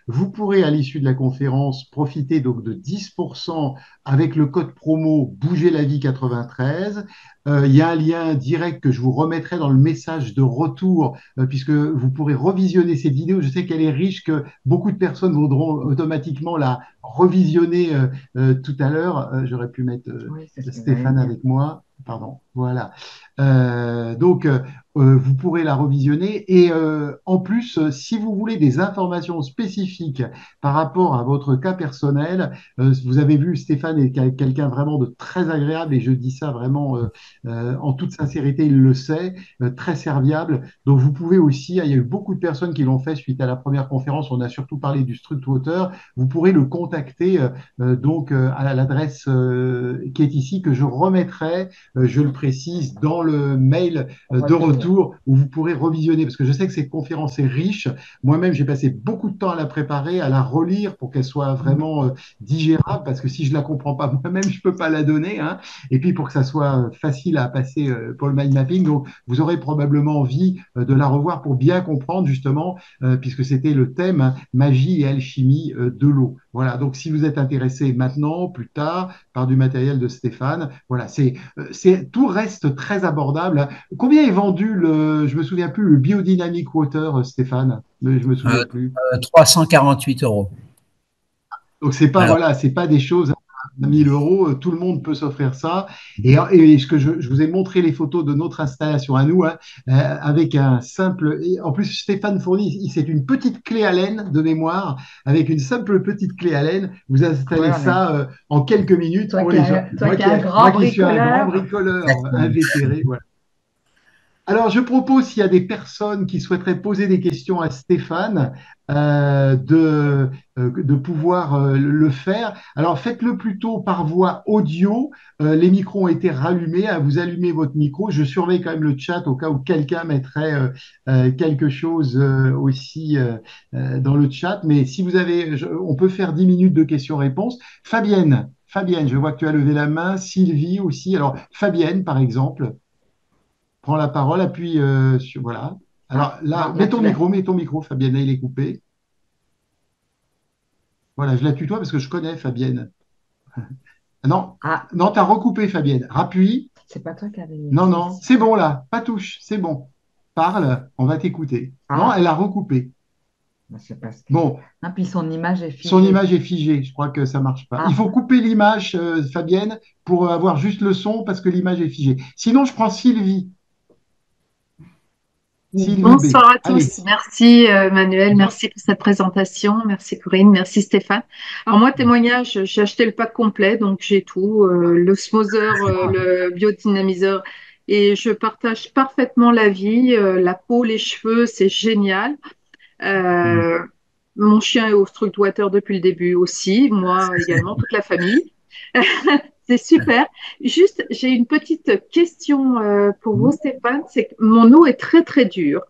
vous pourrez à l'issue de la conférence profiter donc de 10% avec le code promo Bouger la vie 93. Il y a un lien direct que je vous remettrai dans le message de retour, puisque vous pourrez revisionner cette vidéo. Je sais qu'elle est riche, que beaucoup de personnes voudront automatiquement la revisionner tout à l'heure. J'aurais pu mettre Stéphane avec moi. Pardon, voilà. Donc, vous pourrez la revisionner. Et en plus, si vous voulez des informations spécifiques par rapport à votre cas personnel, vous avez vu, Stéphane est quelqu'un vraiment de très agréable, et je dis ça vraiment en toute sincérité, il le sait, très serviable. Donc, vous pouvez aussi, il y a eu beaucoup de personnes qui l'ont fait suite à la première conférence, on a surtout parlé du Struct Water, vous pourrez le contacter donc à l'adresse qui est ici, que je remettrai, je le précise, dans le mail de retour, où vous pourrez revisionner, parce que je sais que cette conférence est riche. Moi-même, j'ai passé beaucoup de temps à la préparer, à la relire pour qu'elle soit vraiment digérable, parce que si je la comprends pas moi-même, je peux pas la donner, hein. Et puis pour que ça soit facile à passer pour le mind mapping. Donc, vous aurez probablement envie de la revoir pour bien comprendre, justement, puisque c'était le thème, hein, magie et alchimie de l'eau. Voilà. Donc, si vous êtes intéressé maintenant, plus tard, par du matériel de Stéphane, voilà, tout reste très abordable. Combien est vendu je me souviens plus, le Biodynamic Water, Stéphane? Mais je me souviens plus. 348 €. Donc, c'est pas, voilà, c'est pas des choses à 1000 €, tout le monde peut s'offrir ça. Et ce que je vous ai montré les photos de notre installation à nous, hein, avec un simple. En plus, Stéphane fournit, c'est une petite clé Allen de mémoire. Avec une simple petite clé Allen, vous installez ça en quelques minutes. Toi qui es un grand bricoleur invétéré, voilà. Alors, je propose, s'il y a des personnes qui souhaiteraient poser des questions à Stéphane, de pouvoir le faire. Alors, faites-le plutôt par voie audio. Les micros ont été rallumés. Vous allumez votre micro. Je surveille quand même le chat au cas où quelqu'un mettrait quelque chose aussi dans le chat. Mais si vous avez, on peut faire 10 minutes de questions-réponses. Fabienne, je vois que tu as levé la main. Sylvie aussi. Alors, Fabienne, par exemple. Prends la parole, appuie sur. Voilà. Alors là, mets ton micro, Fabienne, il est coupé. Voilà, je la tutoie parce que je connais Fabienne. Non, non, t'as recoupé, Fabienne. Rappuie. C'est pas toi qui avais. Non, c'est bon là, pas touche, c'est bon. Parle, on va t'écouter. Non, elle a recoupé. C'est parce que... Bon. Ah, puis son image est figée. Son image est figée, je crois que ça marche pas. Il faut couper l'image, Fabienne, pour avoir juste le son parce que l'image est figée. Sinon, je prends Sylvie. Bonsoir à tous. Merci Manuel, merci pour cette présentation, merci Corinne, merci Stéphane. Alors moi, témoignage, j'ai acheté le pack complet, donc j'ai tout, l'osmoseur, le biodynamiseur, et je partage parfaitement l'avis. La peau, les cheveux, c'est génial. Mon chien est au Struct Water depuis le début aussi, moi également, toute la famille. C'est super. Juste, j'ai une petite question pour vous, Stéphane. C'est que mon eau est très, très dure.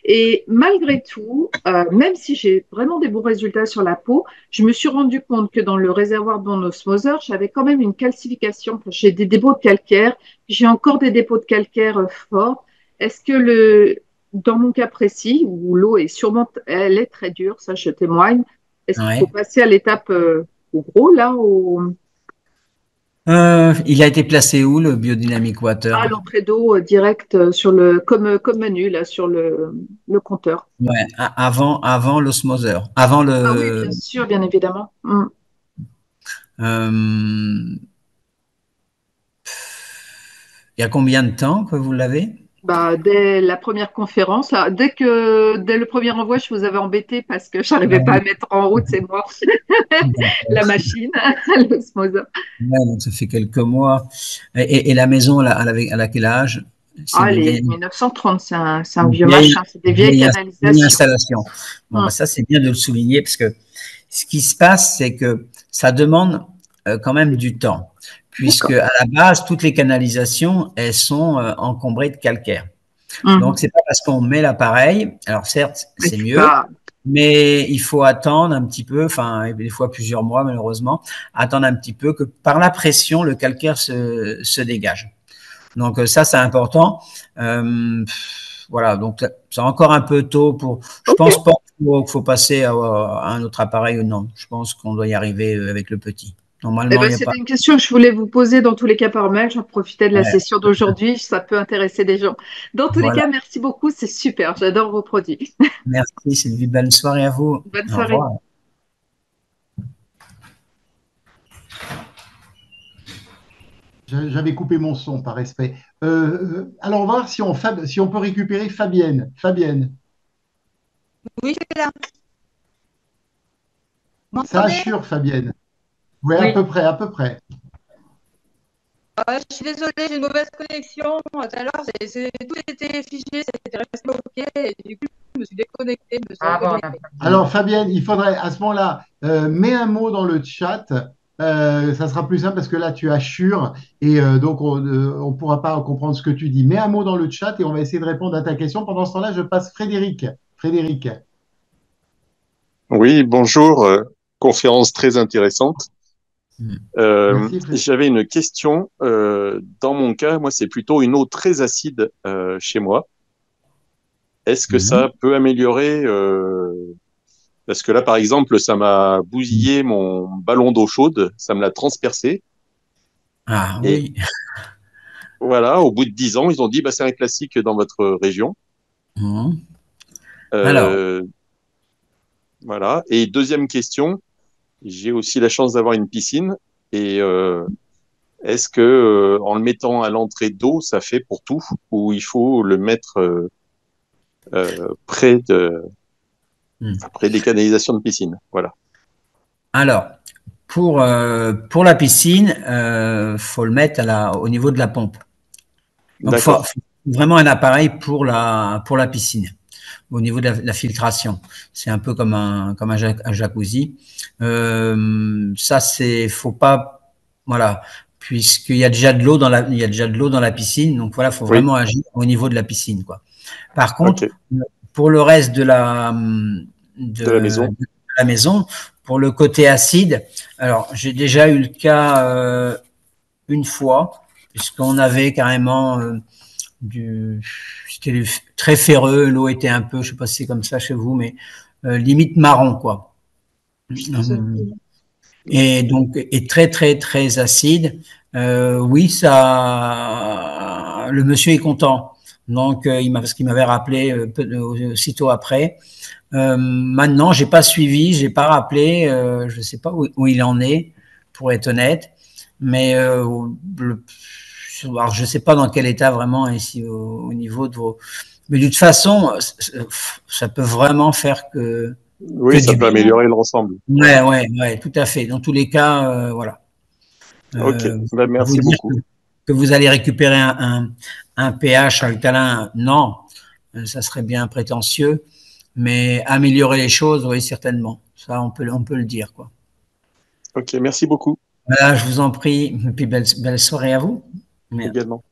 Et malgré tout, même si j'ai vraiment des bons résultats sur la peau, je me suis rendu compte que dans le réservoir de mon osmoseur, j'avais quand même une calcification. J'ai des dépôts de calcaire. J'ai encore des dépôts de calcaire forts. Est-ce que dans mon cas précis, où l'eau est sûrement, elle est très dure, ça je témoigne, est-ce qu'il faut Ouais. passer à l'étape au gros, là, Il a été placé où, le Biodynamic Water? à l'entrée d'eau directe comme Manu, là, sur le compteur? Ouais, avant l'osmoseur. Avant Ah oui, le. bien sûr, bien évidemment. euh, il y a combien de temps que vous l'avez? Bah, dès la première conférence, là, dès le premier envoi, je vous avais embêté parce que j'arrivais pas Ouais, à mettre en route, c'est moi, la machine, l'osmoseur. ouais, donc ça fait quelques mois. Et la maison, elle a quel âge? C'est Ah, une les vieille, 1930, c'est un une vieux vieille, machin, c'est des vieilles vieille canalisations. installation. Bon, bah Hum, ça, c'est bien de le souligner parce que ce qui se passe, c'est que ça demande quand même du temps, puisque D'accord. à la base, toutes les canalisations, elles sont encombrées de calcaire. Donc, Mhm. c'est pas parce qu'on met l'appareil, alors certes, Mais c'est c'est mieux, pas. mais il faut attendre un petit peu, enfin, des fois plusieurs mois malheureusement, attendre un petit peu que par la pression, le calcaire se dégage. Donc ça, c'est important. Voilà, donc c'est encore un peu tôt pour. Je Ok. pense pas qu'il faut passer à un autre appareil ou non. Je pense qu'on doit y arriver avec le petit. Eh Normalement, il ben, n'y a pas. c'était une question que je voulais vous poser dans tous les cas par mail. J'en profitais de la Ouais, session d'aujourd'hui. Ça peut intéresser des gens. Dans tous les voilà. cas, merci beaucoup. C'est super. J'adore vos produits. Merci, Sylvie. Bonne soirée à vous. Bonne Au soirée. revoir. J'avais coupé mon son par respect. Alors, on va voir si on peut récupérer Fabienne. Fabienne, Oui, je suis là. Vous ça m'entendez? assure, Fabienne. Oui, à Oui. peu près, à peu près. Je suis désolée, j'ai une mauvaise connexion. Tout à l'heure, tout était figé, c'était resté OK. Et du coup, je me suis déconnectée, je me suis Ah bon, reconnectée. Alors, Fabienne, il faudrait à ce moment-là, mets un mot dans le chat. Ça sera plus simple parce que là, tu assures et donc on ne pourra pas comprendre ce que tu dis. Mets un mot dans le chat et on va essayer de répondre à ta question. Pendant ce temps-là, je passe Frédéric. Frédéric. Oui, bonjour. Conférence très intéressante. Merci, Frédéric. J'avais une question. Dans mon cas, moi, c'est plutôt une eau très acide chez moi. Est-ce que Mhm. ça peut améliorer parce que là, par exemple, ça m'a bousillé mon ballon d'eau chaude, ça me l'a transpercé. Ah Et oui. voilà, au bout de 10 ans, ils ont dit, bah, c'est un classique dans votre région. Mhm. Alors, Euh, voilà. Et deuxième question, j'ai aussi la chance d'avoir une piscine. Et est-ce que en le mettant à l'entrée d'eau, ça fait pour tout, ou il faut le mettre près hmm. près des canalisations de piscine? Voilà. Alors, pour la piscine, faut le mettre au niveau de la pompe. Donc, D'accord. faut vraiment un appareil pour la piscine, au niveau de la filtration. C'est un peu comme un jacuzzi. Ça, faut pas, voilà, puisqu'il y a déjà de l'eau il y a déjà de l'eau dans la piscine. Donc voilà, faut Oui. vraiment agir au niveau de la piscine, quoi. Par contre, Ok. pour le reste De la maison. de la maison, pour le côté acide, alors j'ai déjà eu le cas une fois, puisqu'on avait carrément c'était très ferreux, l'eau était un peu, je sais pas si c'est comme ça chez vous, mais limite marron, quoi. Et donc, est très, très, très acide. Oui, ça, le monsieur est content. Donc, parce qu'il m'avait rappelé aussitôt après. Maintenant, j'ai pas suivi, j'ai pas rappelé, je sais pas où il en est, pour être honnête. Mais alors, je sais pas dans quel état vraiment ici au niveau de vos. Mais de toute façon, ça peut vraiment faire que Oui, ça du peut bien. améliorer l'ensemble. Ouais, Voilà. ouais, ouais, tout à fait. Dans tous les cas, voilà. Ok. Ben, Vous merci dire beaucoup. que vous allez récupérer un pH alcalin, non, ça serait bien prétentieux, mais améliorer les choses, oui, certainement. Ça, on peut le dire, quoi. Ok. Merci beaucoup Voilà, je vous en prie, et puis belle soirée à vous. Merci. également.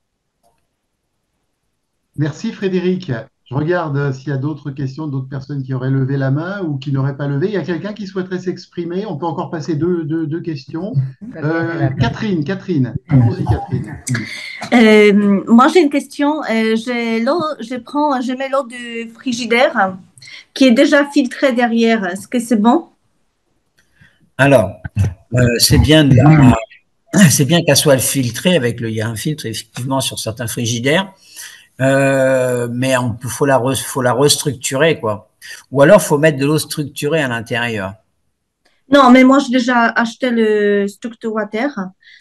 Merci, Frédéric. Je regarde s'il y a d'autres questions, d'autres personnes qui auraient levé la main ou qui n'auraient pas levé. Il y a quelqu'un qui souhaiterait s'exprimer. On peut encore passer deux questions. Catherine, allons-y, Catherine. Moi, j'ai une question. Je mets l'eau du frigidaire qui est déjà filtrée derrière. Est-ce que c'est bon? Alors, c'est bien c'est bien qu'elle soit filtrée il y a un filtre effectivement sur certains frigidaires, mais faut la restructurer quoi. Ou alors faut mettre de l'eau structurée à l'intérieur. Non, mais moi, j'ai déjà acheté le structure water.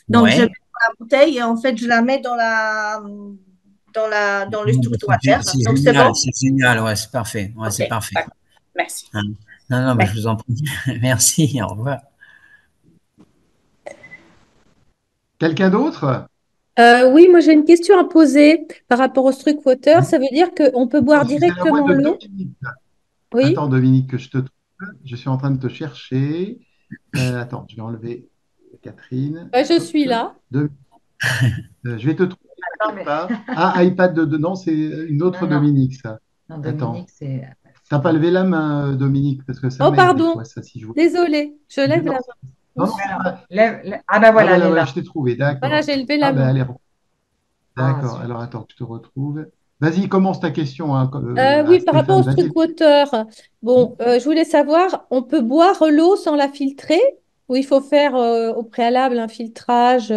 Donc, je mets Ouais. dans la bouteille et en fait, je la mets dans le structure water. Donc, c'est bon? C'est génial, ouais, c'est parfait, ouais, OK, c'est parfait. d'accord. Merci. Hein. Non, non, mais je Merci. vous en prie. Merci, au revoir. Quelqu'un d'autre? Oui, moi j'ai une question à poser par rapport au Struck Water. Ça veut dire qu'on peut boire C'est la voix directement de l'eau? Dominique. Oui. Attends, Dominique, que je te trouve. Je suis en train de te chercher. Attends, je vais enlever Catherine. Je Hop. suis là. Je vais te trouver. Attends, mais Pas. Ah, iPad non, c'est une autre non, non, Dominique, ça. non, Attends. Dominique, c'est. T'as pas levé la main, Dominique, parce que ça Oh, m'aide des pardon. fois, ça, si je vois. Désolée, je lève Non, la main. non, non, c'est pas. Ah ben Ah, voilà, elle est voilà, là. je t'ai trouvé, Voilà, d'accord. j'ai levé Ah, la ben, main. allez. Ah, D'accord, super. alors attends, que je te retrouve. Vas-y, commence ta question hein, à Oui, par rapport au Stéphane, vas-y. Struck Water. Bon, je voulais savoir, on peut boire l'eau sans la filtrer ou il faut faire au préalable un filtrage?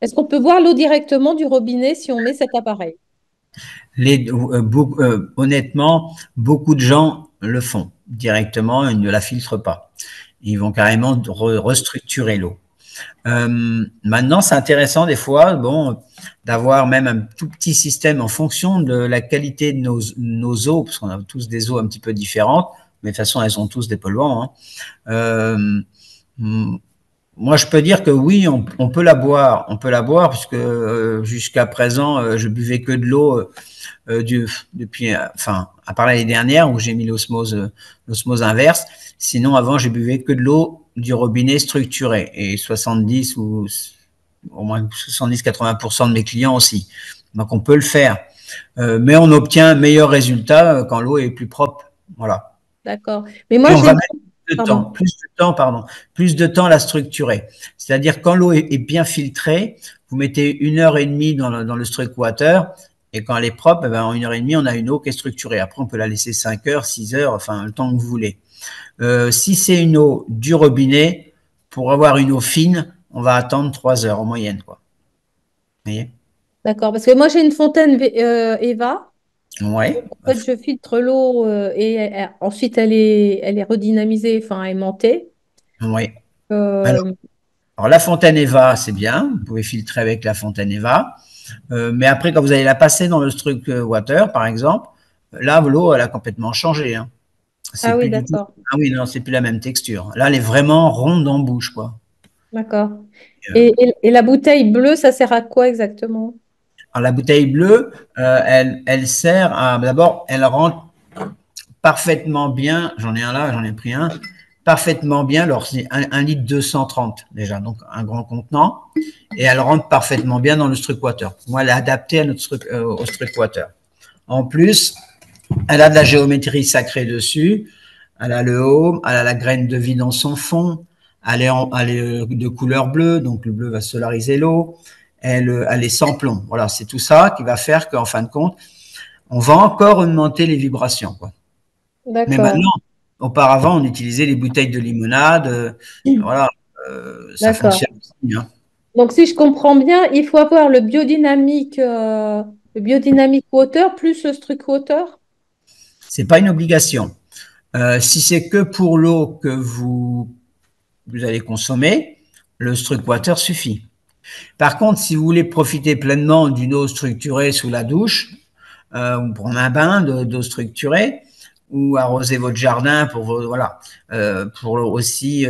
Est-ce qu'on peut boire l'eau directement du robinet si on met cet appareil? Honnêtement, beaucoup de gens le font directement et ne la filtrent pas. Ils vont carrément restructurer l'eau. Maintenant, c'est intéressant des fois, bon, d'avoir même un tout petit système en fonction de la qualité de nos eaux, parce qu'on a tous des eaux un petit peu différentes, mais de toute façon, elles sont tous des polluants. Hein. Moi, je peux dire que oui, on peut la boire, puisque jusqu'à présent, je buvais que de l'eau depuis, enfin, à part l'année dernière où j'ai mis l'osmose inverse. Sinon, avant, j'ai buvais que de l'eau du robinet structuré et 70 ou au moins 70-80% de mes clients aussi. Donc, on peut le faire, mais on obtient un meilleur résultat quand l'eau est plus propre. Voilà. D'accord. Mais moi, Et on j'ai va une... mettre plus de temps à la structurer. C'est-à-dire quand l'eau est bien filtrée, vous mettez 1 heure et demie dans le struck water, et quand elle est propre, eh ben, en 1 heure et demie, on a une eau qui est structurée. Après, on peut la laisser 5 heures, 6 heures, enfin le temps que vous voulez. Si c'est une eau du robinet, pour avoir une eau fine, on va attendre 3 heures en moyenne, quoi. Vous voyez? D'accord, parce que moi, j'ai une fontaine Eva. Ouais. En fait, je filtre l'eau et ensuite elle est redynamisée, enfin aimantée. Ouais. Euh, Alors, la fontaine Eva, c'est bien. Vous pouvez filtrer avec la fontaine Eva. Mais après, quand vous allez la passer dans le struck water, par exemple, là, l'eau, elle a complètement changé. Hein. C'est Ah oui, plus du tout. d'accord, Ah oui, non, c'est plus la même texture. Là, elle est vraiment ronde en bouche, quoi. d'accord. Euh, Et la bouteille bleue, ça sert à quoi exactement? Alors, la bouteille bleue, elle sert à. D'abord, elle rentre parfaitement bien. J'en ai un là, j'en ai pris un. Parfaitement bien. Alors, c'est 1 litre 230 déjà, donc un grand contenant. Et elle rentre parfaitement bien dans le struck water. Moi, elle est adaptée à au struck water. En plus, elle a de la géométrie sacrée dessus. Elle a le home, elle a la graine de vie dans son fond. Elle est de couleur bleue, donc le bleu va solariser l'eau. Elle est sans plomb. Voilà, c'est tout ça qui va faire qu'en fin de compte, on va encore augmenter les vibrations, quoi. Mais D'accord, maintenant, auparavant, on utilisait les bouteilles de limonade. Voilà, ça d'accord. fonctionne aussi, hein. Donc, si je comprends bien, il faut avoir le biodynamique water plus le struck water? C'est pas une obligation. Si c'est que pour l'eau que vous allez consommer, le struck water suffit. Par contre, si vous voulez profiter pleinement d'une eau structurée sous la douche, ou prendre un bain d'eau structurée, ou arroser votre jardin voilà, pour aussi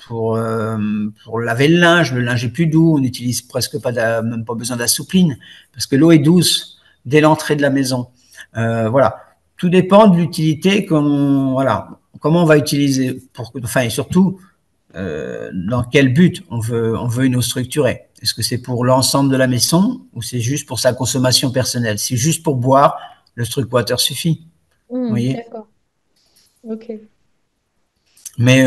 pour laver le linge est plus doux, on n'utilise presque pas même pas besoin d'assoupline parce que l'eau est douce dès l'entrée de la maison. Voilà, tout dépend de l'utilité voilà, comment on va utiliser enfin et surtout dans quel but on veut une eau structurée. Est-ce que c'est pour l'ensemble de la maison ou c'est juste pour sa consommation personnelle? Si juste pour boire, le struck water suffit. Vous voyez? D'accord, ok. Mais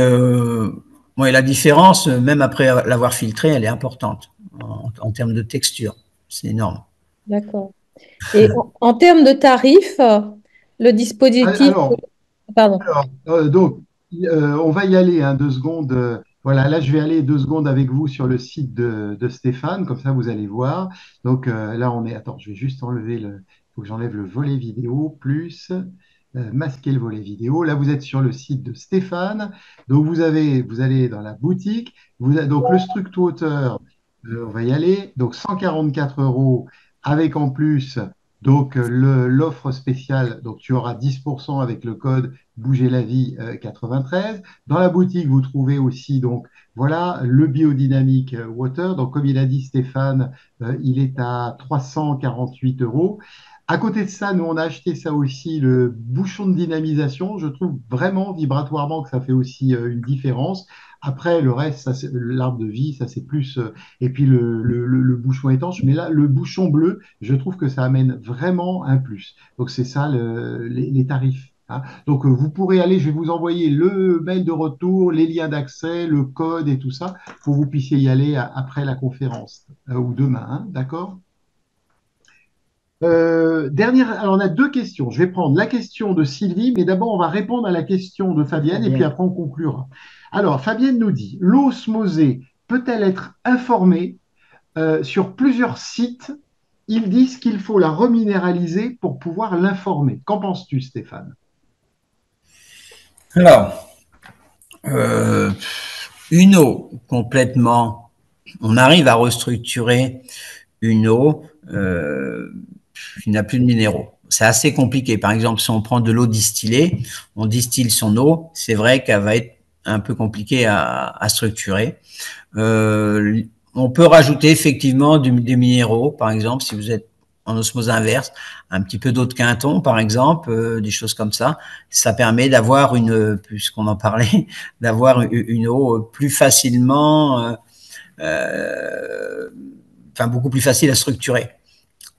ouais, la différence, même après l'avoir filtré, elle est importante. en termes de texture. C'est énorme. D'accord. Et en termes de tarifs, le dispositif… Alors, Pardon. donc, on va y aller 2 secondes. Voilà, là, je vais aller 2 secondes avec vous sur le site de Stéphane, comme ça, vous allez voir. Donc, là, on est… Attends, je vais juste enlever le… Il faut que j'enlève le volet vidéo, plus masquer le volet vidéo. Là, vous êtes sur le site de Stéphane. Donc, vous allez dans la boutique. Donc, le Structwater, on va y aller. Donc, 144 € avec en plus… Donc, l'offre spéciale, donc tu auras 10% avec le code Bouger la vie 93. Dans la boutique, vous trouvez aussi, donc, voilà, le biodynamique water. Donc, comme il a dit Stéphane, il est à 348 €. À côté de ça, nous, on a acheté ça aussi, le bouchon de dynamisation. Je trouve vraiment vibratoirement que ça fait aussi une différence. Après, le reste, ça, l'arbre de vie, ça, c'est plus. Et puis, le bouchon étanche. Mais là, le bouchon bleu, je trouve que ça amène vraiment un plus. Donc, c'est ça les tarifs. Hein. Donc, vous pourrez aller, je vais vous envoyer le mail de retour, les liens d'accès, le code et tout ça, pour que vous puissiez y aller après la conférence ou demain. Hein, d'accord? Alors on a 2 questions. Je vais prendre la question de Sylvie, mais d'abord on va répondre à la question de Fabienne et puis après on conclura. Alors Fabienne nous dit, l'eau osmosée peut-elle être informée sur plusieurs sites? Ils disent qu'il faut la reminéraliser pour pouvoir l'informer. Qu'en penses-tu, Stéphane? Alors, une eau complètement, on arrive à restructurer une eau qui n'a plus de minéraux. C'est assez compliqué. Par exemple, si on prend de l'eau distillée, on distille son eau, c'est vrai qu'elle va être un peu compliquée à structurer. On peut rajouter effectivement des minéraux, par exemple, si vous êtes en osmose inverse, un petit peu d'eau de Quinton, par exemple, des choses comme ça. Ça permet d'avoir puisqu'on en parlait, d'avoir une eau plus facilement, beaucoup plus facile à structurer.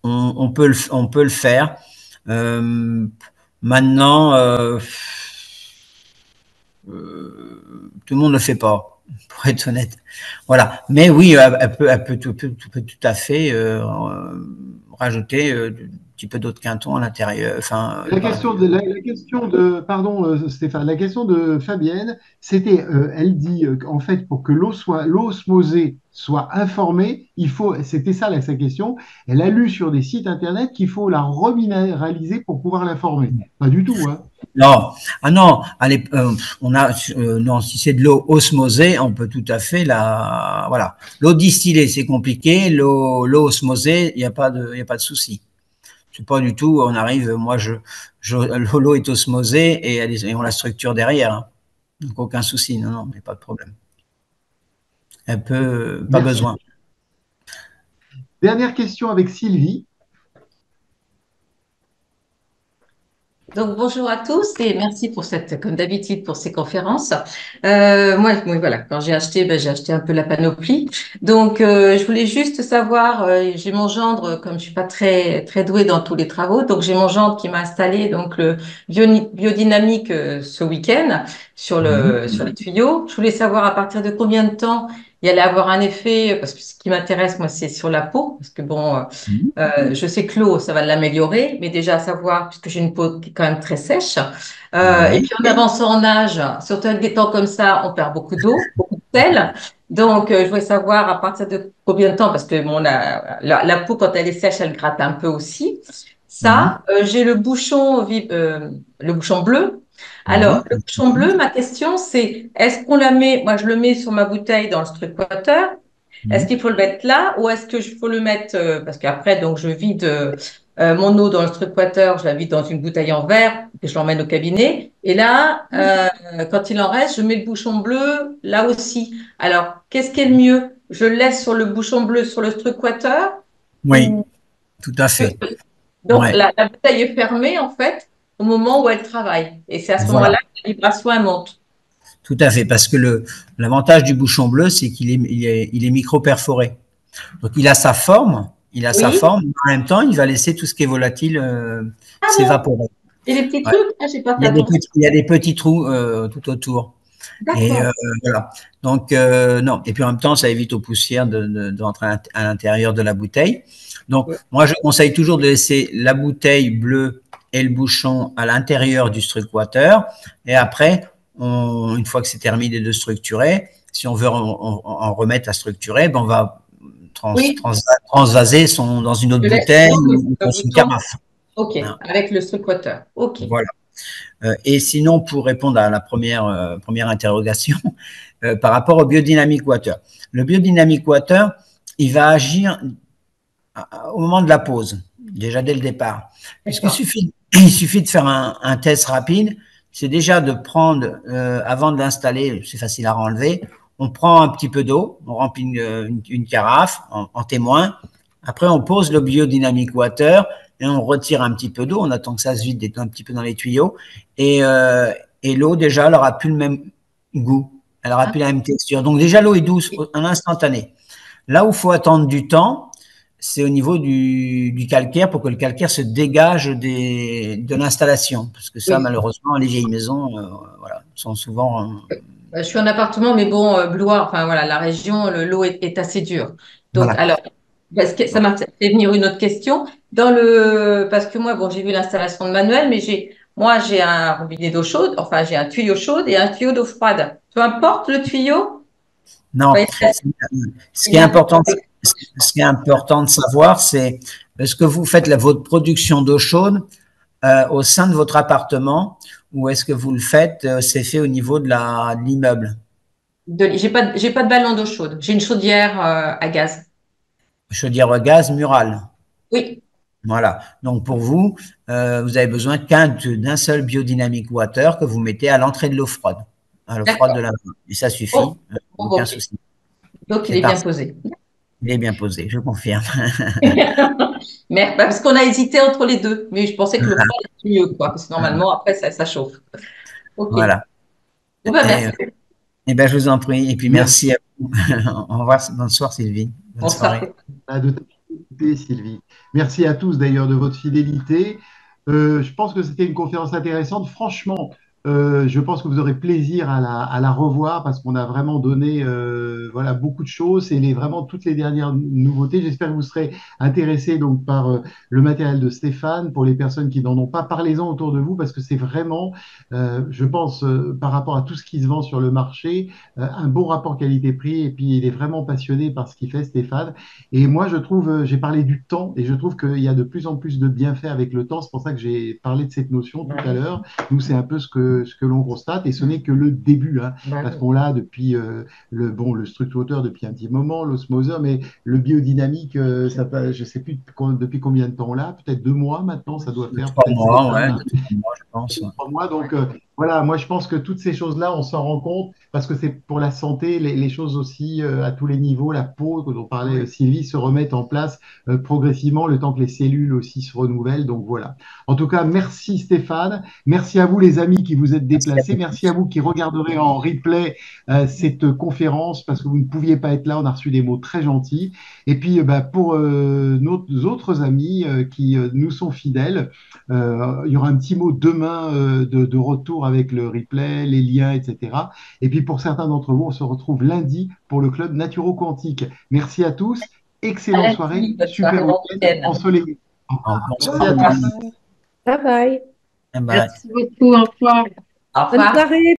On peut le faire. Maintenant, tout le monde ne le fait pas, pour être honnête. Voilà. Mais oui, elle peut tout à fait rajouter un petit peu d'eau de Quinton à l'intérieur. La question de pardon Stéphane, la question de Fabienne, c'était, elle dit en fait pour que l'eau osmosée soit informée, c'était ça sa question. Elle a lu sur des sites internet qu'il faut la reminéraliser pour pouvoir l'informer. Pas du tout, hein. Non, non, allez, non, si c'est de l'eau osmosée, on peut tout à fait voilà. L'eau distillée, c'est compliqué. L'eau osmosée, il n'y a pas de souci. C'est pas du tout, on arrive, moi, l'eau est osmosée et on la structure derrière. Hein. Donc, aucun souci, non, mais pas de problème. Elle peut, pas besoin. Dernière question avec Sylvie. Donc, bonjour à tous et merci pour comme d'habitude, pour ces conférences. Moi, voilà, quand j'ai acheté un peu la panoplie. Donc, je voulais juste savoir, j'ai mon gendre, comme je suis pas très, très douée dans tous les travaux, donc j'ai mon gendre qui m'a installé, donc, le biodynamique, ce week-end sur les tuyaux. Je voulais savoir à partir de combien de temps il allait avoir un effet, parce que ce qui m'intéresse, moi, c'est sur la peau, parce que bon, je sais que l'eau, ça va l'améliorer, mais déjà à savoir, puisque j'ai une peau qui est quand même très sèche, et puis en avançant en âge, surtout avec des temps comme ça, on perd beaucoup d'eau, beaucoup de sel. Donc, je voulais savoir à partir de combien de temps, parce que bon, la peau, quand elle est sèche, elle gratte un peu aussi. Ça, j'ai le bouchon bleu. Alors, le bouchon bleu, ma question, c'est, est-ce qu'on la met, moi je le mets sur ma bouteille dans le Structwater, est-ce qu'il faut le mettre là ou est-ce que je faut le mettre, parce qu'après, donc je vide mon eau dans le Structwater, je la vide dans une bouteille en verre, et je l'emmène au cabinet. Et là, quand il en reste, je mets le bouchon bleu là aussi. Alors, qu'est-ce qui est le mieux? Je le laisse sur le bouchon bleu sur le Structwater? Oui, tout à fait. Donc, la bouteille est fermée, en fait, au moment où elle travaille. Et c'est à ce moment-là que la vibration, elle monte. Tout à fait, parce que l'avantage du bouchon bleu, c'est qu'il est micro-perforé. Donc, il a sa forme, mais en même temps, il va laisser tout ce qui est volatile s'évaporer. Et les petits trucs, j'ai pas fait attention. Il y a des petits trous tout autour. Et D'accord. voilà. Donc, non. Et puis en même temps, ça évite aux poussières d'entrer à l'intérieur de la bouteille. Donc, moi, je conseille toujours de laisser la bouteille bleue et le bouchon à l'intérieur du Struck Water. Et après, une fois que c'est terminé de structurer, si on veut en remettre à structurer, ben on va Oui, transvaser dans une autre je laisse bouteille donc ou le dans une bouton. carafe. OK, Voilà. avec le Struckwater. OK. Voilà. Et sinon, pour répondre à la première interrogation, par rapport au Biodynamic Water. Le Biodynamic Water, il va agir au moment de la pause, déjà dès le départ. Puisqu'il suffit de faire un test rapide, c'est déjà de prendre, avant de l'installer, c'est facile à enlever, on prend un petit peu d'eau, on remplit une carafe en témoin, après on pose le Biodynamic Water et on retire un petit peu d'eau, on attend que ça se vide un petit peu dans les tuyaux, et l'eau déjà, elle n'aura plus le même goût, elle n'aura plus la même texture. Donc déjà l'eau est douce en instantané. Là où il faut attendre du temps, c'est au niveau du calcaire pour que le calcaire se dégage de l'installation. Parce que ça, malheureusement, les vieilles maisons voilà, sont souvent. Je suis en appartement, mais bon, Blois, enfin voilà, la région, l'eau est assez dure. Donc, Voilà. alors, parce que ça m'a fait venir une autre question. Parce que moi, bon, j'ai vu l'installation de Manuel, mais moi, j'ai un robinet d'eau chaude, enfin, j'ai un tuyau chaud et un tuyau d'eau froide. Peu importe le tuyau. Non. Enfin, Ce qui est important de savoir, c'est est-ce que vous faites votre production d'eau chaude au sein de votre appartement ou est-ce que vous le faites, c'est fait au niveau de l'immeuble? J'ai pas de ballon d'eau chaude. J'ai une chaudière à gaz. Chaudière à gaz murale. Oui. Voilà. Donc pour vous, vous avez besoin d'un seul Biodynamic Water que vous mettez à l'entrée de l'eau froide, à l'eau froide de la main. Et ça suffit, aucun souci. Donc il est bien posé. Il est bien posé, je confirme. Merde, parce qu'on a hésité entre les deux, mais je pensais que le froid était mieux, quoi, parce que normalement après ça chauffe. Ok. Voilà. Bon, ben, merci. Ben, je vous en prie. Et puis merci à vous. Au revoir. Bonsoir Sylvie. Bonne soirée. Sylvie. Merci à tous d'ailleurs de votre fidélité. Je pense que c'était une conférence intéressante. Franchement, je pense que vous aurez plaisir à la revoir parce qu'on a vraiment donné voilà, beaucoup de choses et vraiment toutes les dernières nouveautés. J'espère que vous serez intéressés donc, par le matériel de Stéphane. Pour les personnes qui n'en ont pas, parlez-en autour de vous parce que c'est vraiment, je pense, par rapport à tout ce qui se vend sur le marché, un bon rapport qualité-prix. Et puis, il est vraiment passionné par ce qu'il fait, Stéphane. Et moi, je trouve, j'ai parlé du temps et je trouve qu'il y a de plus en plus de bienfaits avec le temps. C'est pour ça que j'ai parlé de cette notion tout à l'heure. Nous, c'est un peu ce que l'on constate et ce n'est que le début, hein, parce qu'on l'a depuis le Structwater depuis un petit moment, l'osmoseur, mais le biodynamique, je ne sais plus depuis combien de temps on l'a, peut-être 2 mois maintenant, ça doit faire. 3 mois, ouais, 3 mois, je pense. 3 mois, donc voilà, moi je pense que toutes ces choses-là, on s'en rend compte parce que c'est pour la santé, les choses aussi à tous les niveaux, la peau, dont parlait Sylvie, se remettent en place progressivement le temps que les cellules aussi se renouvellent. Donc voilà. En tout cas, merci Stéphane. Merci à vous les amis qui vous êtes déplacés. Merci à vous qui regarderez en replay cette conférence parce que vous ne pouviez pas être là. On a reçu des mots très gentils. Et puis pour nos autres amis qui nous sont fidèles, il y aura un petit mot demain de retour avec le replay, les liens, etc. Et puis pour certains d'entre vous, on se retrouve lundi pour le club Naturo Quantique. Merci à tous. Excellente soirée. Super week-end ensoleillé. Merci à tous. Bye bye. Merci beaucoup. Au revoir. Au revoir. Bonne soirée.